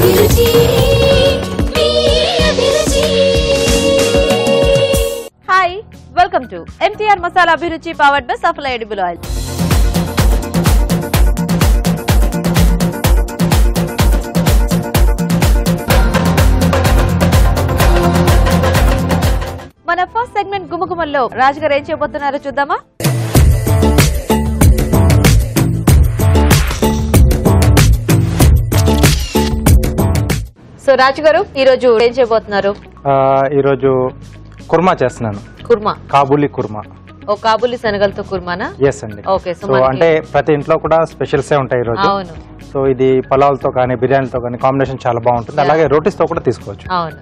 Hi, welcome to MTR Masala Abhiruchi powered by Saffola Edible Oil. మన first segment గుమగుమల్లో రాజు గారు ఏం చేయబోతున్నారో చూద్దామా? So రాజు గారు ఈ రోజు ఏం చేయబోతున్నారు? ఈ రోజు కుర్మా చేస్తున్నాను. కుర్మా, కాబూలీ కుర్మా. ఓ కాబూలీ శనగలతో కుర్మానా? ఎస్ అండి. ఓకే. సో అంటే ప్రతి ఇంట్లో కూడా స్పెషల్స్ ఉంటాయి ఈ రోజు. అవును. సో ఇది పలావ్లతో కానీ బిర్యానీతో కానీ కాంబినేషన్ చాలా బాగుంటుంది. అలాగే రోటీస్ తో కూడా తీసుకోవచ్చు. అవును.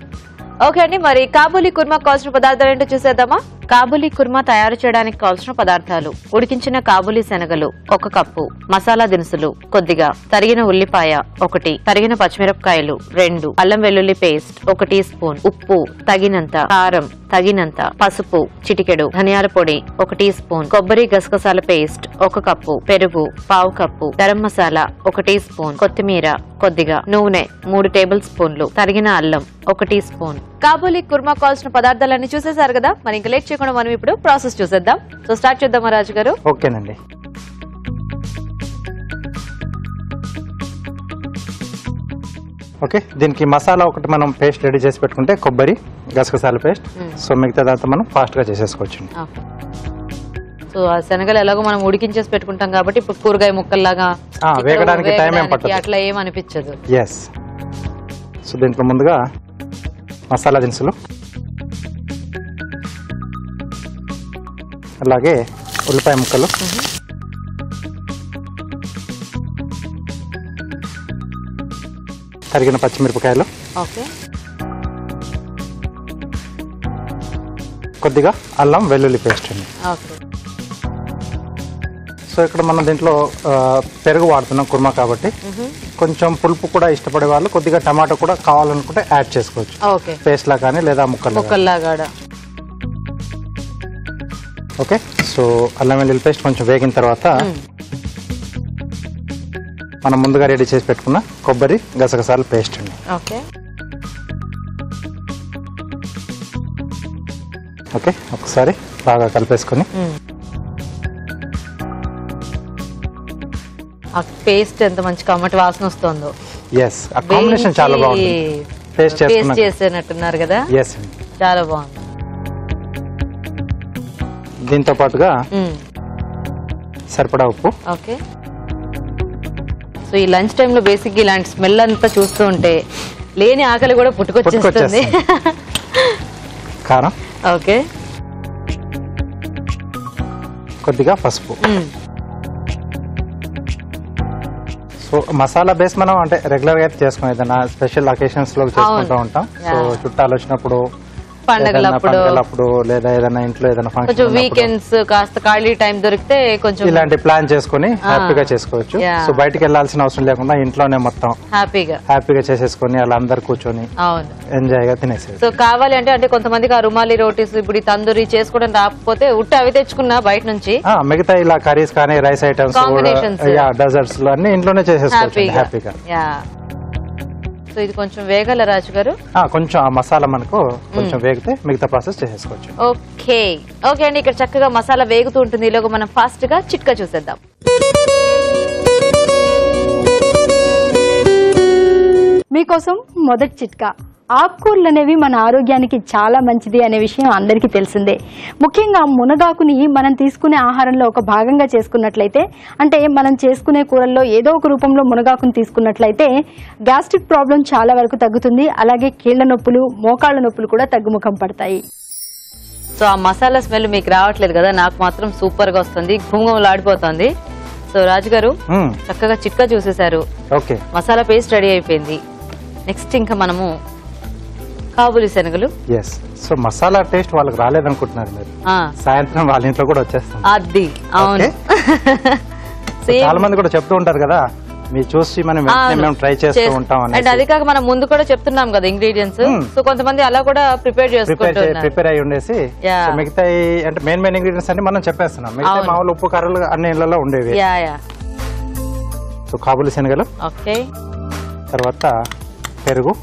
ఓకే అండి, మరి కాబూలీ కుర్మా కావాల్సిన పదార్థాలు ఏంటో చూసేద్దామా? కాబూలీ కుర్మా తయారు చేయడానికి కావాల్సిన పదార్థాలు: ఉడికించిన కాబూలీ శనగలు 1 కప్పు, మసాలా దినుసులు కొద్దిగా, తరిగిన ఉల్లిపాయ 1, తరిగిన పచ్చిమిరపకాయలు 2, అల్లం వెల్లుల్లి పేస్ట్ 1 టీ స్పూన్, ఉప్పు తగినంత, కారం తగినంత, పసుపు చిటికెడు, ధనియాల పొడి 1 టీ స్పూన్, కొబ్బరి గసగసాల పేస్ట్ 1 కప్పు, పెరుగు 1/2 cup, garam masala 1 teaspoon, కొత్తిమీర కొద్దిగా, నూనె 3 టేబుల్ స్పూన్లు, తరిగిన అల్లం 1 టీ స్పూన్. కాబూలీ కుర్మా కావాల్సిన పదార్థాలన్నీ చూసేశారు కదా, మరి ఇంకా లేట్ చేయకుండా మనం ఇప్పుడు ప్రాసెస్ చూసేద్దాం. సో స్టార్ట్ చేద్దామా రాజు గారు? ఓకేనండి. ఓకే, దీనికి మసాలా ఒకటి మనం పేస్ట్ రెడీ చేసి పెట్టుకుంటే కొబ్బరి గసగసాల పేస్ట్. సో మిగతాదంతా మనం ఫాస్ట్ గా చేసేసుకోవచ్చు. సో ఆ శనగలు ఎలాగో మనం ఉడికించేసి పెట్టుకుంటాం కాబట్టి ఇప్పుడు కూరగాయ ముక్కల్లాగా వేగడానికి టైం ఏం పట్టదు, అట్లా ఏం అనిపించదు. ఎస్. సో దీంట్లో ముందుగా మసాలా దినుసులు, అలాగే ఉల్లిపాయ ముక్కలు, తరిగిన పచ్చిమిరపకాయలు, ఓకే, కొద్దిగా అల్లం వెల్లుల్లి పేస్ట్ అండి. ఓకే. సో ఇక్కడ మనం దీంట్లో పెరుగు వాడుతున్నాం కుర్మా కాబట్టి కొంచెం పులుపు కూడా ఇష్టపడే వాళ్ళు కొద్దిగా టమాటో కూడా కావాలనుకుంటే యాడ్ చేసుకోవచ్చు. ఓకే, పేస్ట్ లా కానీ లేదా ముక్కల్లాగా. ఓకే, సో అల్లం వెల్లుల్లి పేస్ట్ కొంచెం వేగిన తర్వాత మనం ముందుగా రెడీ చేసి పెట్టుకున్న కొబ్బరి గసగసాల పేస్ట్ అండి. ఓకే, ఓకే, ఒకసారి బాగా కలిపేసుకొని ఆ పేస్ట్ ఎంత మంచి కమ్మటి వాసన వస్తుందో. ఎస్, ఆ కాంబినేషన్ చాలా బాగుంది. పేస్ట్ చేసేనట్టున్నారు కదా. ఎస్ అండి, చాలా బాగుంది. దీంతో పాటుగా సరిపడా ఉప్పు. ఓకే. సో ఈ లంచ్ టైంలో బేసిక్ ఇలాంటి స్మెల్ అంతా చూస్తూ ఉంటే లేని ఆకలి కూడా పుట్టుకొచ్చేస్తుంది. కారం. ఓకే, కొద్దిగా పసుపు. సో మసాలా బేస్ మనం అంటే రెగ్యులర్ గా అయితే చేసుకుని ఏదైనా స్పెషల్ అకేషన్స్ లో చేసుకుంటూ ఉంటాం. సో చుట్టాలు వచ్చినప్పుడు, పండుగలప్పుడు లేదా ఏదైనా ఇంట్లో ఏదైనా ఫంక్షన్, వీకెండ్స్ కాస్త ఖాళీ టైం దొరికితే కొంచెం ఇలాంటి ప్లాన్ చేసుకుని హ్యాపీగా చేసుకోవచ్చు. సో బయటకి వెళ్లాల్సిన అవసరం లేకుండా ఇంట్లోనే మొత్తం హ్యాపీగా చేసేసుకుని అలా అందరు కూర్చొని ఎంజాయ్ గా తినేసేది. సో కావాలి అంటే కొంతమందికి ఆ రుమాలి రోటీస్ ఇప్పుడు తందూరి చేసుకోవడం రాకపోతే ఉట్టి అవి తెచ్చుకున్నా బయట నుంచి, మిగతా ఇలా కర్రీస్ కానీ రైస్ ఐటమ్స్, డెజర్ట్స్ అన్ని ఇంట్లోనే చేసేసుకోవచ్చు హ్యాపీగా. సో ఇది కొంచెం వేగాల రాజు గారు? కొంచెం ఆ మసాలా మనకు కొంచెం వేగితే మిగతా ప్రాసెస్ చేసేసుకోవచ్చు. ఓకే. ఓకే అండి, ఇక్కడ చక్కగా మసాలా వేగుతూ ఉంటుంది. ఈలోగా మనం ఫాస్ట్ గా చిట్కా చూసేద్దాం. మీకోసం మొదటి చిట్కా. ఆకుకూరలు అనేవి మన ఆరోగ్యానికి చాలా మంచిది అనే విషయం అందరికీ తెలిసిందే. ముఖ్యంగా మునగాకుని మనం తీసుకునే ఆహారంలో ఒక భాగంగా చేసుకున్నట్లయితే, అంటే మనం చేసుకునే కూరల్లో ఏదో ఒక రూపంలో మునగాకుని తీసుకున్నట్లయితే గ్యాస్ట్రిక్ ప్రాబ్లం చాలా వరకు తగ్గుతుంది. అలాగే కీళ్ల నొప్పులు, మోకాళ్ళ నొప్పులు కూడా తగ్గుముఖం పడతాయి. సో ఆ మసాలా స్మెల్ మీకు రావట్లేదు కదా, నాకు మాత్రం సూపర్ గా వస్తుంది, గుమగుమలాడిపోతుంది. సో రాజు గారు చక్కగా చిట్కా చూసేశారు. ఓకే, మసాలా పేస్ట్ రెడీ అయిపోయింది. నెక్స్ట్ ఇంకా మనము కాబూలీ శనగలు. ఎస్. సో మసాలా టేస్ట్ వాళ్ళకి రాలేదనుకుంటున్నారు మీరు, సాయంత్రం వాళ్ళ ఇంట్లో కూడా వచ్చేస్తుంది. అది అవును. చాలా మంది కూడా చెప్తూ ఉంటారు కదా, మీరు చూసి మనం ట్రై చేస్తూ ఉంటాం. అండ్ అది కాక మనం ముందు కూడా చెప్తున్నాం కదా ఇంగ్రీడియంట్స్. సో కొంతమంది అలా కూడా ప్రిపేర్ అయ్యి ఉండేసి మిగతా అంటే మెయిన్ ఇంగ్రీడియంట్స్ అన్ని మనం చెప్పేస్తున్నాం. మిగతా మామూలు ఉప్పు కారాలు అన్ని ఇళ్లలో ఉండేవి. సో కాబూలీ శనగలు, ఓకే, తర్వాత పెరుగు.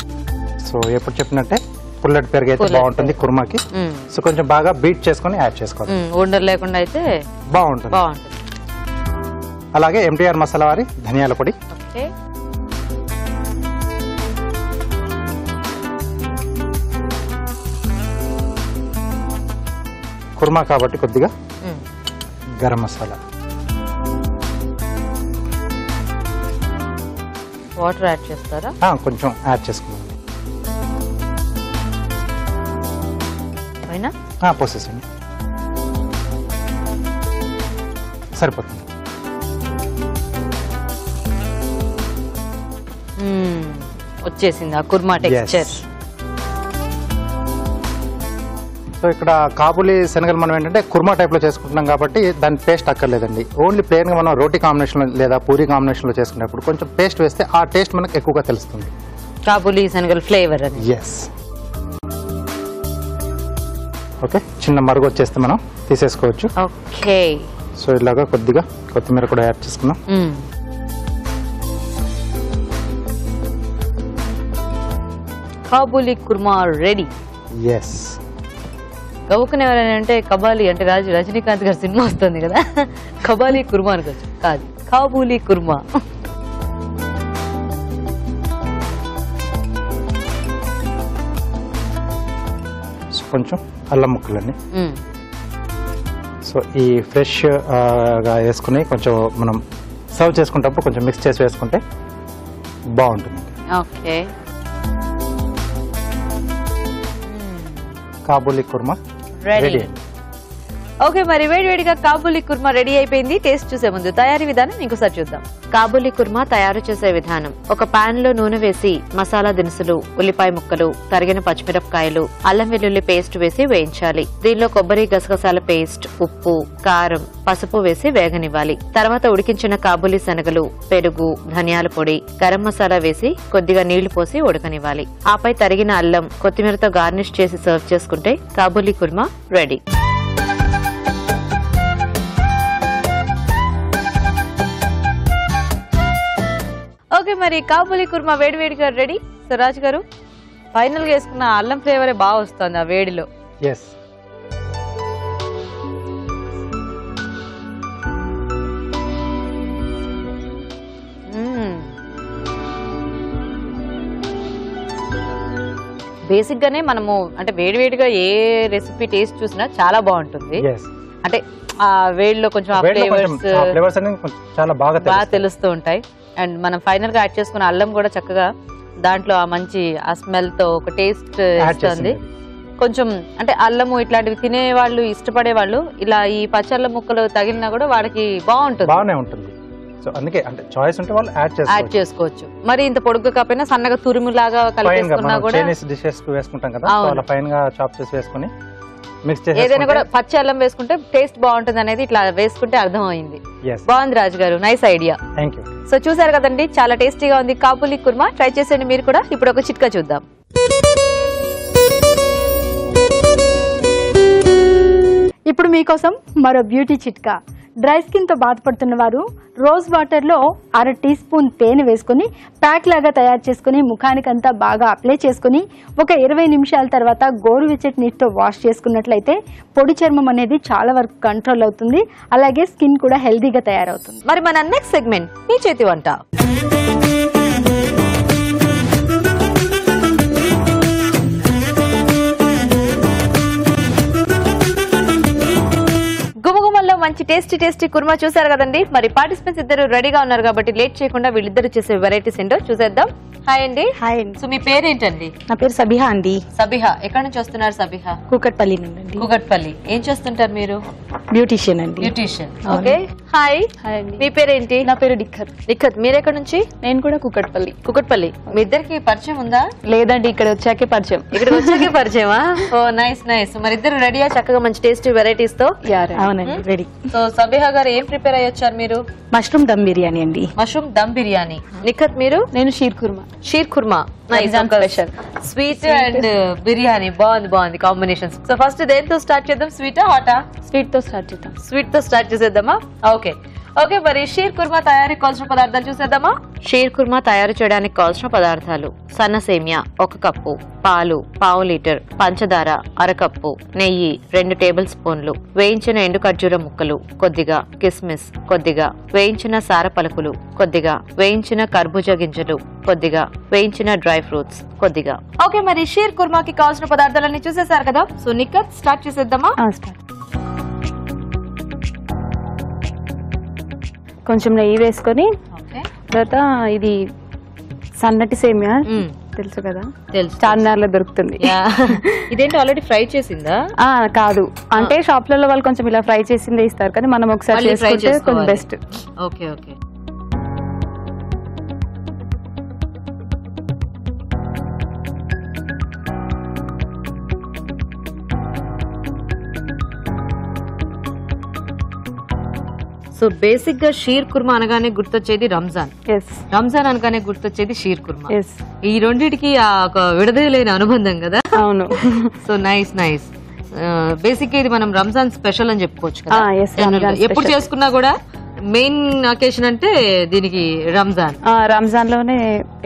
సో ఎప్పుడు చెప్పినట్టే పుల్లటి పెరుగు అయితే బాగుంటుంది కుర్మాకి. సో కొంచెం బాగా బీట్ చేసుకుని యాడ్ చేసుకోవాలి. ఉండలు లేకుండా అయితే బాగుంటుంది. అలాగే MTR మసాలా వారి ధనియాల పొడి. కుర్మా కాబట్టి కొద్దిగా గరం మసాలా. వాటర్ యాడ్ చేస్తారా? కొంచెం యాడ్ చేసుకున్నాం. పోసేసండి, సరిపోతుంది. వచ్చేసింది ఆ కుర్మా టెక్స్చర్. సో ఇక్కడ కాబూలీ శనగలు మనం ఏంటంటే కుర్మా టైప్ లో చేసుకుంటున్నాం కాబట్టి దాని పేస్ట్ అక్కర్లేదండి. ఓన్లీ ప్లేన్ గా మనం రోటీ కాంబినేషన్ లేదా పూరీ కాంబినేషన్ లో చేసుకునేప్పుడు కొంచెం పేస్ట్ వేస్తే ఆ టేస్ట్ మనకు ఎక్కువగా తెలుస్తుంది. కాబూలీ శనగల ఫ్లేవర్ అని. ఎస్. ఓకే, చిన్న మరుగు వచ్చేస్తే మనం తీసేసుకోవచ్చు. ఓకే. సో ఇలాగా కొద్దిగా కొత్తిమీర కూడా యాడ్ చేసుకున్నాం. కాబూలీ కుర్మా రెడీ. ఎస్. గవ్వుకునే ఎవరైనా అంటే కబాలి అంటే రజనీకాంత్ గారి సినిమా వస్తుంది కదా, కబాలి కుర్మా అనుకోవచ్చు. కాదు, కాబూలీ కుర్మా. కొంచెం అల్లం ముక్కలండి. సో ఈ ఫ్రెష్ గా వేసుకుని కొంచెం మనం సర్వ్ చేసుకునేటప్పుడు కొంచెం మిక్స్ చేసి వేసుకుంటే బాగుంటుంది. Okay. Kabuli kurma ready. Okay, మరి వేడివేడిగా కాబూలీ కుర్మా రెడీ అయిపోయింది. టేస్ట్ చూసే ముందు తయారీ విధానం ఇంకోసారి చూద్దాం. కాబూలీ కుర్మా తయారు చేసే విధానం: ఒక పాన్ లో నూనె వేసి మసాలా దినుసులు, ఉల్లిపాయ ముక్కలు, తరిగిన పచ్చిమిరపకాయలు, అల్లం వెల్లుల్లి పేస్ట్ వేసి వేయించాలి. దీనిలో కొబ్బరి గసగసాల పేస్ట్, ఉప్పు, కారం, పసుపు వేసి వేగనివ్వాలి. తర్వాత ఉడికించిన కాబూలీ శనగలు, పెరుగు, ధనియాల పొడి, గరం మసాలా వేసి కొద్దిగా నీళ్లు పోసి ఉడకనివ్వాలి. ఆపై తరిగిన అల్లం, కొత్తిమీరతో గార్నిష్ చేసి సర్వ్ చేసుకుంటే కాబూలీ కుర్మా రెడీ. ఓకే, మరి కాబూలీ కుర్మా వేడివేడిగా రెడీ. సో రాజు గారు, ఫైనల్ గా వేసుకున్న అల్లం ఫ్లేవరే బాగా వస్తుంది ఆ వేడిలో. ఎస్. బేసిక్ గానే మనము అంటే వేడివేడిగా ఏ రెసిపీ టేస్ట్ చూసినా చాలా బాగుంటుంది. అంటే ఆ వేడిలో కొంచెం ఫ్లేవర్స్ చాలా బాగా తెలుస్తూ ఉంటాయి. అండ్ మనం ఫైనల్ గా యాడ్ చేసుకున్న అల్లం కూడా చక్కగా దాంట్లో ఆ మంచి ఆ స్మెల్ తో ఒక టేస్ట్ ఇస్తుంది. కొంచెం అంటే అల్లము ఇట్లాంటివి తినే వాళ్ళు, ఇష్టపడే వాళ్ళు ఇలా ఈ పచ్చళ్ళ ముక్కలు తగిలినా కూడా వాళ్ళకి బాగుంటుంది. సో అందుకే అంటే చాయిస్ ఉంటే వాళ్ళు యాడ్ చేసుకోవచ్చు. మరి ఇంత పొడుగ్గా కాకపోయినా సన్నగా తురుములాగా కలిపేసుకున్నా కూడా చైనీస్ డిషెస్ వేసుకుంటాం కదా, అలా ఫైన్ గా చాప్ చేసి వేసుకుని మిక్స్ చేసి ఏదైనా కూడా పచ్చి అల్లం వేసుకుంటే టేస్ట్ బాగుంటుంది అనేది ఇట్లా వేసుకుంటే అర్థమైంది. బాగుంది రాజు గారు, నైస్ ఐడియా. థాంక్యూ. సో చూసారు కదండి, చాలా టేస్టీగా ఉంది కాబూలీ కుర్మా. ట్రై చేసేయండి మీరు కూడా. ఇప్పుడు ఒక చిట్కా చూద్దాం. ఇప్పుడు మీకోసం మరో బ్యూటీ చిట్కా. డ్రై స్కిన్ తో బాధపడుతున్న వారు రోజ్ వాటర్ లో 1/2 టీ స్పూన్ తేనె వేసుకుని ప్యాక్ లాగా తయారు చేసుకుని ముఖానికంతా బాగా అప్లై చేసుకుని ఒక 20 నిమిషాల తర్వాత గోరువెచ్చటి నీటితో వాష్ చేసుకున్నట్లయితే పొడి చర్మం అనేది చాలా వరకు కంట్రోల్ అవుతుంది. అలాగే స్కిన్ కూడా హెల్దీగా తయారవుతుంది. మరి మన నెక్స్ట్ సెగ్మెంట్ మీ చేతి వంట. గుమగుమల్లో మంచి టేస్టీ కుర్మా చూసారు కదండి. మరి పార్టిసిపెంట్స్ ఇద్దరు రెడీగా ఉన్నారు కాబట్టి లేట్ చేయకుండా వీళ్ళిద్దరు చేసే వెరైటీస్ ఏంటో చూసేద్దాం. హాయ్ అండి. హాయ్ అండి. సో మీ పేరేంటండి? నా పేరు సబిహా అండి. సబిహా, ఎక్కడి నుంచి వస్తున్నారు సబిహా? కూకట్పల్లి నుండి. కూకట్పల్లి. ఏం చేస్తుంటారు మీరు? బ్యూటిషియన్ అండి. బ్యూటిషియన్. ఓకే. హాయ్. హాయ్ అండి. మీ పేరేంటి? నా పేరు డిక్కర్. నిఖత్. మీరెక్కడి నుంచి? నేను కూడా కూకట్పల్లి. కూకట్పల్లి. మీ ఇద్దరికి పరిచయం ఉందా? లేదండి, ఇక్కడ వచ్చాకే పరిచయం. ఇక్కడ వచ్చాకే పరిచయమా? ఓ నైస్ నైస్. మరి ఇద్దరు రెడీయా చక్కగా మంచి టేస్టీ వెరైటీస్ తో? అవునండి, రెడీ. సో సబిహా గారు ఏం ప్రిపేర్ అయ్యొచ్చారు మీరు? మష్రూమ్ దమ్ బిర్యానీ అండి. మష్రూమ్ దమ్ బిర్యానీ. నిఖత్ మీరు? నేను sheer kurma. Sheer kurma. Special sweet and biryani. బాగుంది కాంబినేషన్. సో ఫస్ట్ దేంతో స్టార్ట్ చేద్దాం? స్వీటా హాటా? స్వీట్ తో స్టార్ట్ చేద్దాం. స్వీట్ తో స్టార్ట్ చేసేద్దామా? ఓకే. ఓకే, మరి షీర్ కుర్మా తయారీకి కావాల్సిన పదార్థాలు చూసేద్దామా. షీర్ కుర్మా తయారు చేయడానికి కావాల్సిన పదార్థాలు: సన్న సేమియా 1 కప్పు, పాలు ½ లీటర్, పంచదార ½ కప్పు, నెయ్యి 2 టేబుల్ స్పూన్లు, వేయించిన ఎండు ఖర్జూర ముక్కలు కొద్దిగా, కిస్మిస్ కొద్దిగా, వేయించిన సార పలుకులు కొద్దిగా, వేయించిన కర్బూజా గింజలు కొద్దిగా, వేయించిన డ్రై ఫ్రూట్స్ కొద్దిగా. ఓకే, మరి షీర్ కుర్మాకి కావాల్సిన పదార్థాలన్నీ చూసేసారు కదా. సో నిఖత్ స్టార్ట్ చేసేద్దామా. కొంచెం నెయ్యి వేసుకొని తర్వాత ఇది సన్నటి సేమియా తెలుసు కదా, తెలుసు. చార్మినార్లో దొరుకుతుంది. ఇదేంటి ఆల్రెడీ ఫ్రై చేసిందా? కాదు, అంటే షాప్లలో వాళ్ళు కొంచెం ఇలా ఫ్రై చేసిందే ఇస్తారు, కానీ మనం ఒకసారి చేసుకుంటే కొంచెం best. Okay okay. So basic గా షీర్ కుర్మా అనగానే గుర్తొచ్చేది రంజాన్, రంజాన్ అనగానే గుర్తొచ్చేది షీర్ కుర్మా. ఈ రెండింటికి ఒక విడదీయలేని అనుబంధం కదా. అవును. So nice nice. బేసిక్ ఇది మనం రంజాన్ స్పెషల్ అని చెప్పుకోవచ్చు కదా. ఎప్పుడు చేసుకున్నా కూడా మెయిన్ అకేషన్ అంటే దీనికి రంజాన్, రంజాన్ లోనే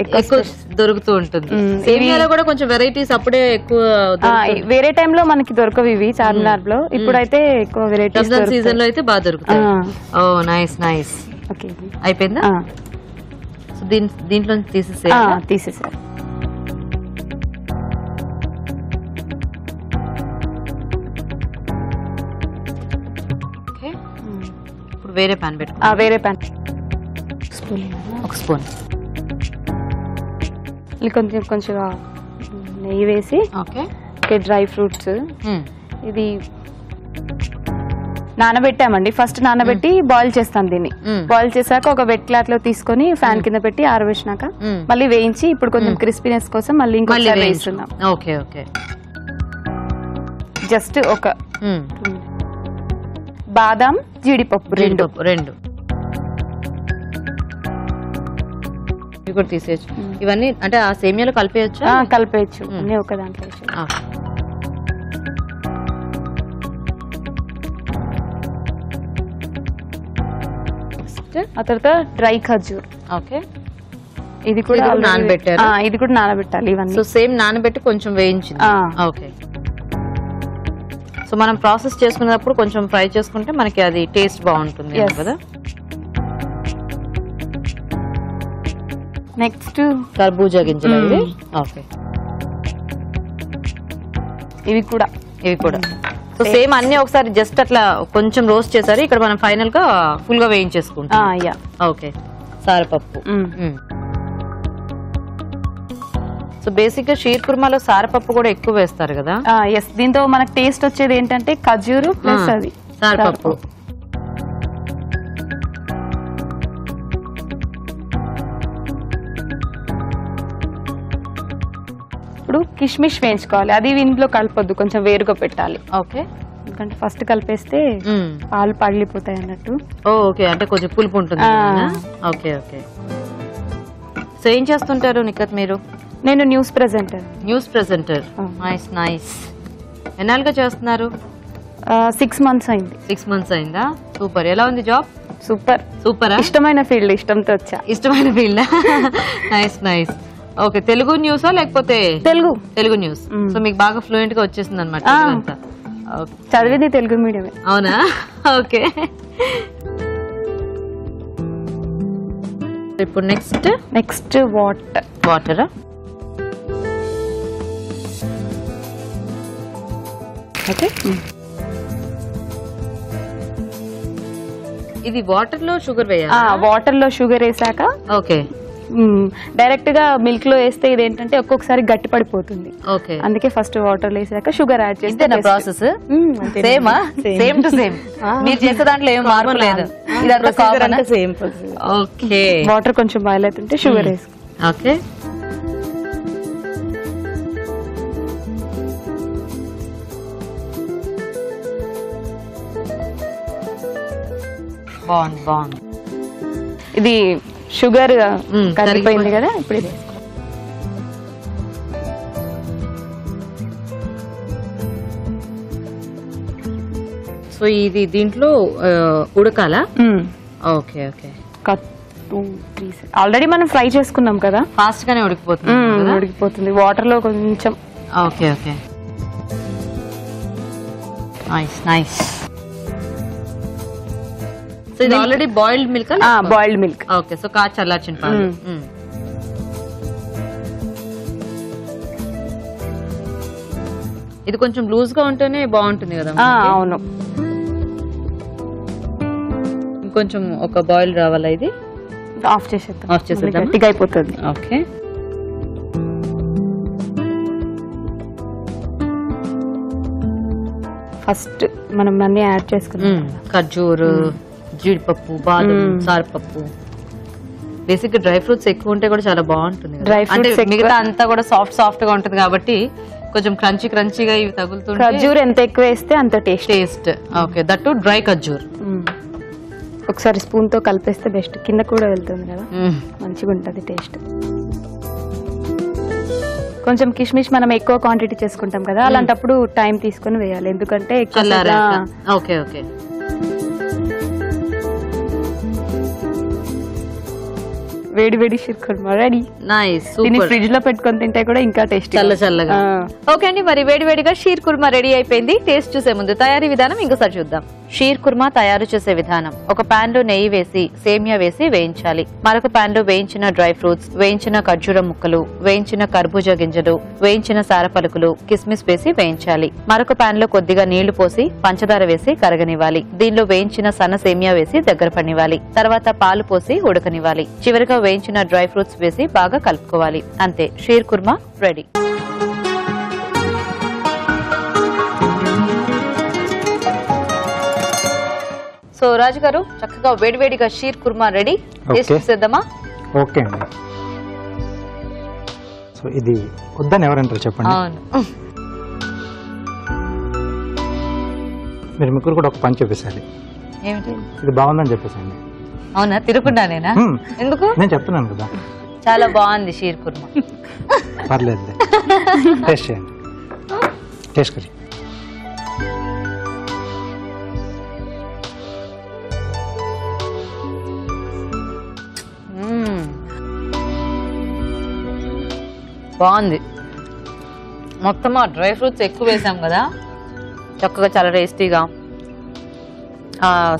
ఎక్కువ దొరుకుతూ ఉంటుంది. సేమియాలో కూడా కొంచెం వెరైటీస్ అప్పుడే ఎక్కువ, వేరే టైంలో మనకి దొరకవు ఇవి చార్మినార్ లో, ఇప్పుడైతే ఎక్కువ వెరైటీస్ రంజాన్ సీజన్ లో అయితే బాగా దొరుకుతాయి. ఓ నైస్ నైస్. ఓకే, అయిపోయిందా? సో దీంట్లో తీసేసారు. వేరే పాన్ పెట్టుకో. వేరే పాన్ ఒక స్పూన్ కొంచెం కొంచెం నెయ్యి వేసి, ఓకే, డ్రై ఫ్రూట్స్ ఇది నానబెట్టామండి. ఫస్ట్ నానబెట్టి బాయిల్ చేస్తాం దీన్ని. బాయిల్ చేశాక ఒక వెట్ క్లాత్ లో తీసుకొని ఫ్యాన్ కింద పెట్టి ఆరబెట్టినాక మళ్ళీ వేయించి ఇప్పుడు కొంచెం క్రిస్పీనెస్ కోసం మళ్ళీ ఇంకొకసారి వేస్తున్నాం. Okay okay. జస్ట్ ఒక బాదం జీడిపప్పు రెండు ఇవి కూడా తీసేయచ్చు. ఇవన్నీ అంటే ఆ సేమియాలో కలిపేయచ్చు. కలిపేయచ్చు అన్ని ఒక దాంట్లో. ఆ తర్వాత డ్రై ఖర్జూర్. ఓకే, ఇది కూడా నానబెట్టారు. ఇది కూడా నానబెట్టాలి ఇవన్నీ. సో సేమ్ నానబెట్టి కొంచెం వేయించింది. ఓకే. సో మనం ప్రాసెస్ చేసుకునేటప్పుడు కొంచెం ఫ్రై చేసుకుంటే మనకి అది టేస్ట్ బాగుంటుంది కదా. నెక్స్ట్ కర్బూజా గింజలు ఇవి. ఓకే, ఇవి కూడా సో సేమ్ అన్ని ఒకసారి జస్ట్ అట్లా కొంచెం రోస్ట్ చేశారు. ఇక్కడ మనం ఫైనల్ గా ఫుల్ గా వేయించేసుకుంటాం. ఓకే, సారపప్పు. సో బేసిక్ గా షీర్ కుర్మాలో సారపప్పు కూడా ఎక్కువ వేస్తారు కదా. ఎస్, దీంతో మనకు టేస్ట్ వచ్చేది ఏంటంటే ఖర్జూరు ప్లస్ అది సారపప్పు. ఇప్పుడు కిష్మిష్ వేయించుకోవాలి, అది ఇంట్లో కలపొద్దు, కొంచెం వేరుగా పెట్టాలి. ఓకే, ఎందుకంటే ఫస్ట్ కలిపేస్తే పాలు పగిలిపోతాయి అన్నట్టు. ఓకే, అంటే కొంచెం పులుపు ఉంటుంది. Okay okay. సో ఏం చేస్తుంటారు నిఖత్ మీరు? నేను న్యూస్ ప్రెజెంటర్. Nice nice. ఎన్నాళ్ళుగా చేస్తున్నారు? 6 months అయింది. 6 months అయిందా? సూపర్. ఎలా ఉంది జాబ్? సూపర్. ఇష్టమైన ఫీల్డ్, ఇష్టంతో వచ్చా. ఇష్టమైన field. Nice nice. Okay, Telugu న్యూసా లేకపోతే? తెలుగు న్యూస్. సో మీకు బాగా ఫ్లూయెంట్ గా వచ్చేసింది అనమాట. చదివింది తెలుగు మీడియమే. అవునా? ఓకే. ఇప్పుడు నెక్స్ట్ వాటర్. ఓకే, ఇది వాటర్ లో షుగర్ వేయాలి. వాటర్ లో షుగర్ వేసాక ఓకే, డైరెక్ట్ గా మిల్క్ లో వేస్తే ఇది ఏంటంటే ఒక్కొక్కసారి గట్టి పడిపోతుంది. ఓకే, అందుకే ఫస్ట్ వాటర్ లో వేసాక షుగర్ యాడ్ చేస్తే ప్రాసెస్ సేమ్ టు సేమ్. మీరు చేసే దాంట్లో ఏం మార్పు లేదు. సేమ్. ఓకే, వాటర్ కొంచెం బాయిల్ అవుతుంటే షుగర్ వేసుకో. ఓకే, బాగుంది. ఇది షుగర్ కరిగిపోయింది కదా. ఇప్పుడు ఇది సో ఇది దీంట్లో ఉడకాలా? Okay okay. 2, 3 ఆల్రెడీ మనం ఫ్రై చేసుకున్నాం కదా, ఫాస్ట్ గానే ఉడికిపోతుంది. ఉడికిపోతుంది వాటర్ లో కొంచెం. Okay okay, nice nice. So ఇది already boiled milk? Boiled milk. Okay, so కాచి చల్లార్చిన పాలు. ఇది కొంచెం లూజ్ గా ఉంటేనే బాగుంటుంది కదా? అవును. ఇంకొంచెం ఒక బాయిల్ రావాలా? ఇది ఆఫ్ చేసేద్దాం. ఆఫ్ చేసేద్దాం, గట్టిగా అయిపోతుంది. ఓకే. ఫస్ట్ మనం అన్ని యాడ్ చేసుకున్నాం. ఖర్జూరు, జీడిపప్పు, బాదం, సారపప్పు. బేసిక్ డ్రై ఫ్రూట్స్ ఎక్కువ ఉంటే కూడా చాలా బాగుంటుంది. డ్రై ఫ్రూట్స్ మిగతా అంతా కూడా సాఫ్ట్ గా ఉంటది కాబట్టి కొంచెం క్రంచీగా ఇవి తగులుతుంటే. ఖర్జూర్ ఎంత ఎక్కువ వేస్తే అంత టేస్ట్. ఓకే, దట్టు డ్రై ఖర్జూర్. ఒకసారి స్పూన్ తో కలిపేస్తే బెస్ట్. కింద కూడా వెళ్తుంది కదా, మంచిగా ఉంటది టేస్ట్. కొంచెం కిష్మిష్ మనం ఎక్కువ క్వాంటిటీ చేసుకుంటాం కదా, అలాంటప్పుడు టైం తీసుకొని వేయాలి, ఎందుకంటే ఓకే ఓకే. వేడి వేడి షీర్ కుర్మా రెడీ. నైస్. దీన్ని ఫ్రిడ్జ్ లో పెట్టుకొని తింటే కూడా ఇంకా టేస్ట్ చల్లగా. ఓకే అండి, మరి వేడివేడిగా షీర్ కుర్మా రెడీ అయిపోయింది. టేస్ట్ చూసే ముందు తయారీ విధానం ఇంకోసారి చూద్దాం. షీర్ కుర్మా తయారు చేసే విధానం: ఒక పాన్ లో నెయ్యి వేసి సేమియా వేసి వేయించాలి. మరొక పాన్ లో వేయించిన డ్రై ఫ్రూట్స్, వేయించిన ఖర్జూరం ముక్కలు, వేయించిన కర్బూజా గింజలు, వేయించిన సారపలుకులు, కిస్మిస్ వేసి వేయించాలి. మరొక పాన్ లో కొద్దిగా నీళ్లు పోసి పంచదార వేసి కరగనివ్వాలి. దీనిలో వేయించిన సన్న సేమియా వేసి దగ్గర పనివ్వాలి. తర్వాత పాలు పోసి ఉడకనివ్వాలి. చివరిగా వేయించిన డ్రై ఫ్రూట్స్ వేసి బాగా కలుపుకోవాలి. అంతే, షీర్ కుర్మా రెడీ. సో రాజు గారు, చక్కగా వేడివేడిగా షీర్ కుర్మా రెడీ. టేస్ట్ చేద్దామా? ఓకే అండి. సో ఇది వద్దని ఎవరంటారు చెప్పండి? అవును, మీరు ముగ్గురు కూడా ఒక పని చెప్పేసారి. ఏమిటి? ఇది బాగుందని చెప్పేసండి. అవునా? తిరుగుకుండానేనా? ఎందుకు? నేను చెప్తున్నాను కదా, చాలా బాగుంది షీర్ కుర్మా. పర్లేదు, టేస్ట్ చేయండి. టేస్ట్ కరి. బాగుంది. మొత్తం ఆ డ్రై ఫ్రూట్స్ ఎక్కువ వేసాం కదా, చక్కగా చాలా టేస్టీగా.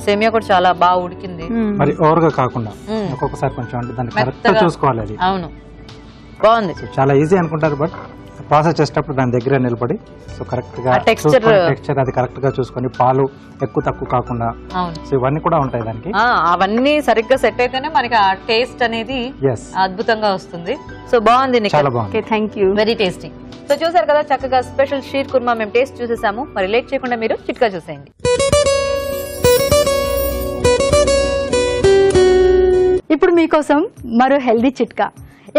సేమియా కూడా చాలా బాగా ఉడికింది. మరి ఓవర్గా కాకుండా ఒక్కొక్కసారి కొంచెం అంటే దాన్ని కరెక్ట్ చూసుకోవాలి. అది అవును, బాగుంది. చాలా ఈజీ అనుకుంటారు, బట్ ప్రాసెస్ చేసేటప్పుడు దాని దగ్గర నిలబడి సో కరెక్ట్ గా టెక్స్చర్ అది కరెక్ట్ గా చూసుకొని, పాలు ఎక్కువ తక్కువ కాకుండా, సో ఇవన్నీ కూడా ఉంటాయి దానికి. అవన్నీ సరిగ్గా సెట్ అయితేనే మనకి ఆ టేస్ట్ అనేది అద్భుతంగా వస్తుంది. సో బాగుంది, చాలా బాగుంది. Thank you, very tasty. So చూసారు కదా, చక్కగా స్పెషల్ షీర్ కుర్మా మేము టేస్ట్ చూసేసాము. మరి లేట్ చేయకుండా మీరు చిట్కా చూసేయండి. ఇప్పుడు మీకోసం మరో హెల్దీ చిట్కా.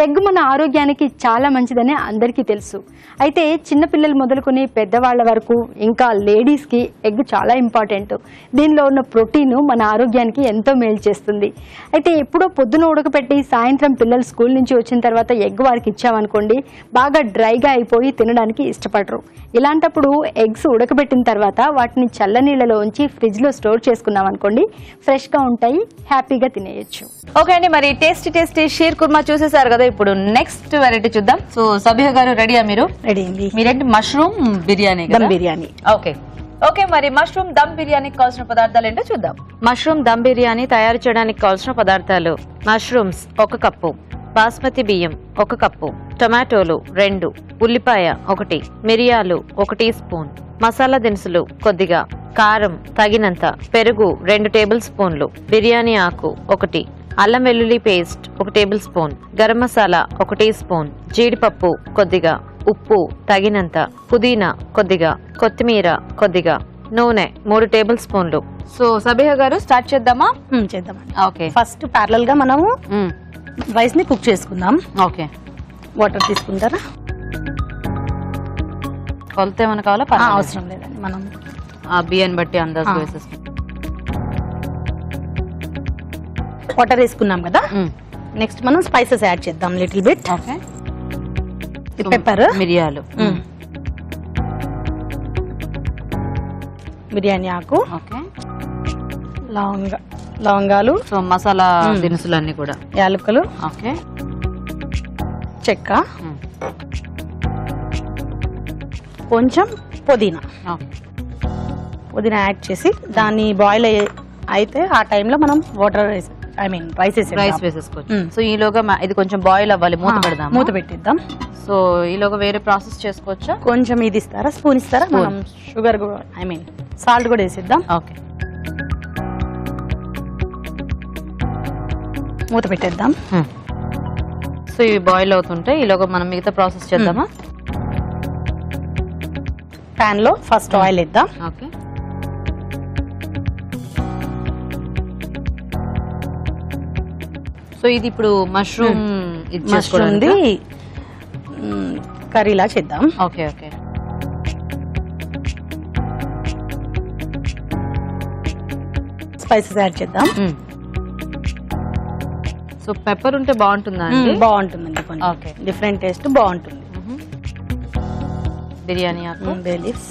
ఎగ్ మన ఆరోగ్యానికి చాలా మంచిదని అందరికీ తెలుసు. అయితే చిన్నపిల్లలు మొదలుకొని పెద్దవాళ్ల వరకు, ఇంకా లేడీస్కి ఎగ్ చాలా ఇంపార్టెంట్. దీనిలో ఉన్న ప్రోటీన్ మన ఆరోగ్యానికి ఎంతో మేలు చేస్తుంది. అయితే ఎప్పుడో పొద్దున ఉడకపెట్టి సాయంత్రం పిల్లలు స్కూల్ నుంచి వచ్చిన తర్వాత ఎగ్ వారికి ఇచ్చామనుకోండి, బాగా డ్రైగా అయిపోయి తినడానికి ఇష్టపడరు. ఇలాంటప్పుడు ఎగ్స్ ఉడకబెట్టిన తర్వాత వాటిని చల్లనీళ్ళలో ఉంచి ఫ్రిడ్జ్లో స్టోర్ చేసుకున్నాం అనుకోండి, ఫ్రెష్గా ఉంటాయి, హ్యాపీగా తినేయచ్చు. ఓకే అండి, మరి టేస్టీ షీర్ కుర్మా చూసేసారు కదా, ఇప్పుడు నెక్స్ట్ వెరైటీ చూద్దాం. సో సబిహా గారు రెడీయా? మీరు రెడీ అండి. మీరేంటి? మష్రూమ్ బిర్యానీ, దమ్ బిర్యానీ. ఓకే, మరి మష్రూమ్ దమ్ బిర్యానీకి కావాల్సిన పదార్థాలు ఏంటో చూద్దాం. మష్రూమ్ దమ్ బిర్యానీ తయారు చేయడానికి కావాల్సిన పదార్థాలు: మష్రూమ్స్ 1 కప్పు, బాస్మతి బియ్యం 1 కప్పు, టొమాటోలు 2, ఉల్లిపాయ 1, మిరియాలు 1 టీ స్పూన్, మసాలా దినుసులు కొద్దిగా, కారం తగినంత, పెరుగు 2 టేబుల్ స్పూన్లు, బిర్యానీ ఆకు 1, అల్లం వెల్లుల్లి paste 1 tablespoon, garam masala 1 teaspoon, జీడిపప్పు కొద్దిగా, ఉప్పు తగినంత, పుదీనా కొద్దిగా, కొత్తిమీర కొద్దిగా, నూనె 3 టేబుల్ స్పూన్లు. సో సబిహా గారు స్టార్ట్ చేద్దామా? చేద్దామండి. ఓకే, ఫస్ట్ ప్యారలల్ గా మనము రైస్ ని కుక్ చేసుకుందాం. ఓకే, వాటర్ తీసుకుంటారా? కొలత ఏమైనా కావాలా? అవసరం లేదండి, మనం ఆ బియ్యాన్ని బట్టి అందాజు వేసేసుకుంటాం. వాటర్ వేసుకున్నాం కదా, నెక్స్ట్ మనం స్పైసెస్ యాడ్ చేద్దాం. Little bit. ఓకే, పెప్పర్, మిరియాలు, బిర్యానీ ఆకు, ఓకే, లవంగ, లవంగాలు, సో మసాలా దినుసులన్నీ కూడా, యాలకులు, ఓకే, చెక్క, కొంచెం పుదీనా యాడ్ చేసి దాన్ని బాయిల్ అయితే ఆ టైంలో మనం వాటర్ రైస్ వేసేసుకోవచ్చు. సో ఈలోగా ఇది కొంచెం బాయిల్ అవ్వాలి, మూత పెడదాం. మూత పెట్టిద్దాం. సో ఈలోగా వేరే ప్రాసెస్ చేసుకోవచ్చా? కొంచెం ఇది ఇస్తారా, స్పూన్ ఇస్తారా? మనం షుగర్ సాల్ట్ కూడా వేసిద్దాం. ఓకే, మూత పెట్టేద్దాం. సో ఇవి బాయిల్ అవుతుంటే ఈలోగా మనం మిగతా ప్రాసెస్ చేద్దామా? పాన్ లో ఫస్ట్ ఆయిల్ వేద్దాం. ఓకే, సో ఇది ఇప్పుడు మష్రూమ్ మష్రూమ్ది కర్రీలా చేద్దాం. ఓకే ఓకే, స్పైసెస్ యాడ్ చేద్దాం. సో పెప్పర్ ఉంటే బాగుంటుందా అండి? బాగుంటుందండి, కొంచెం డిఫరెంట్ టేస్ట్ బాగుంటుంది. బిర్యానీ ఆకు, బే లీవ్స్,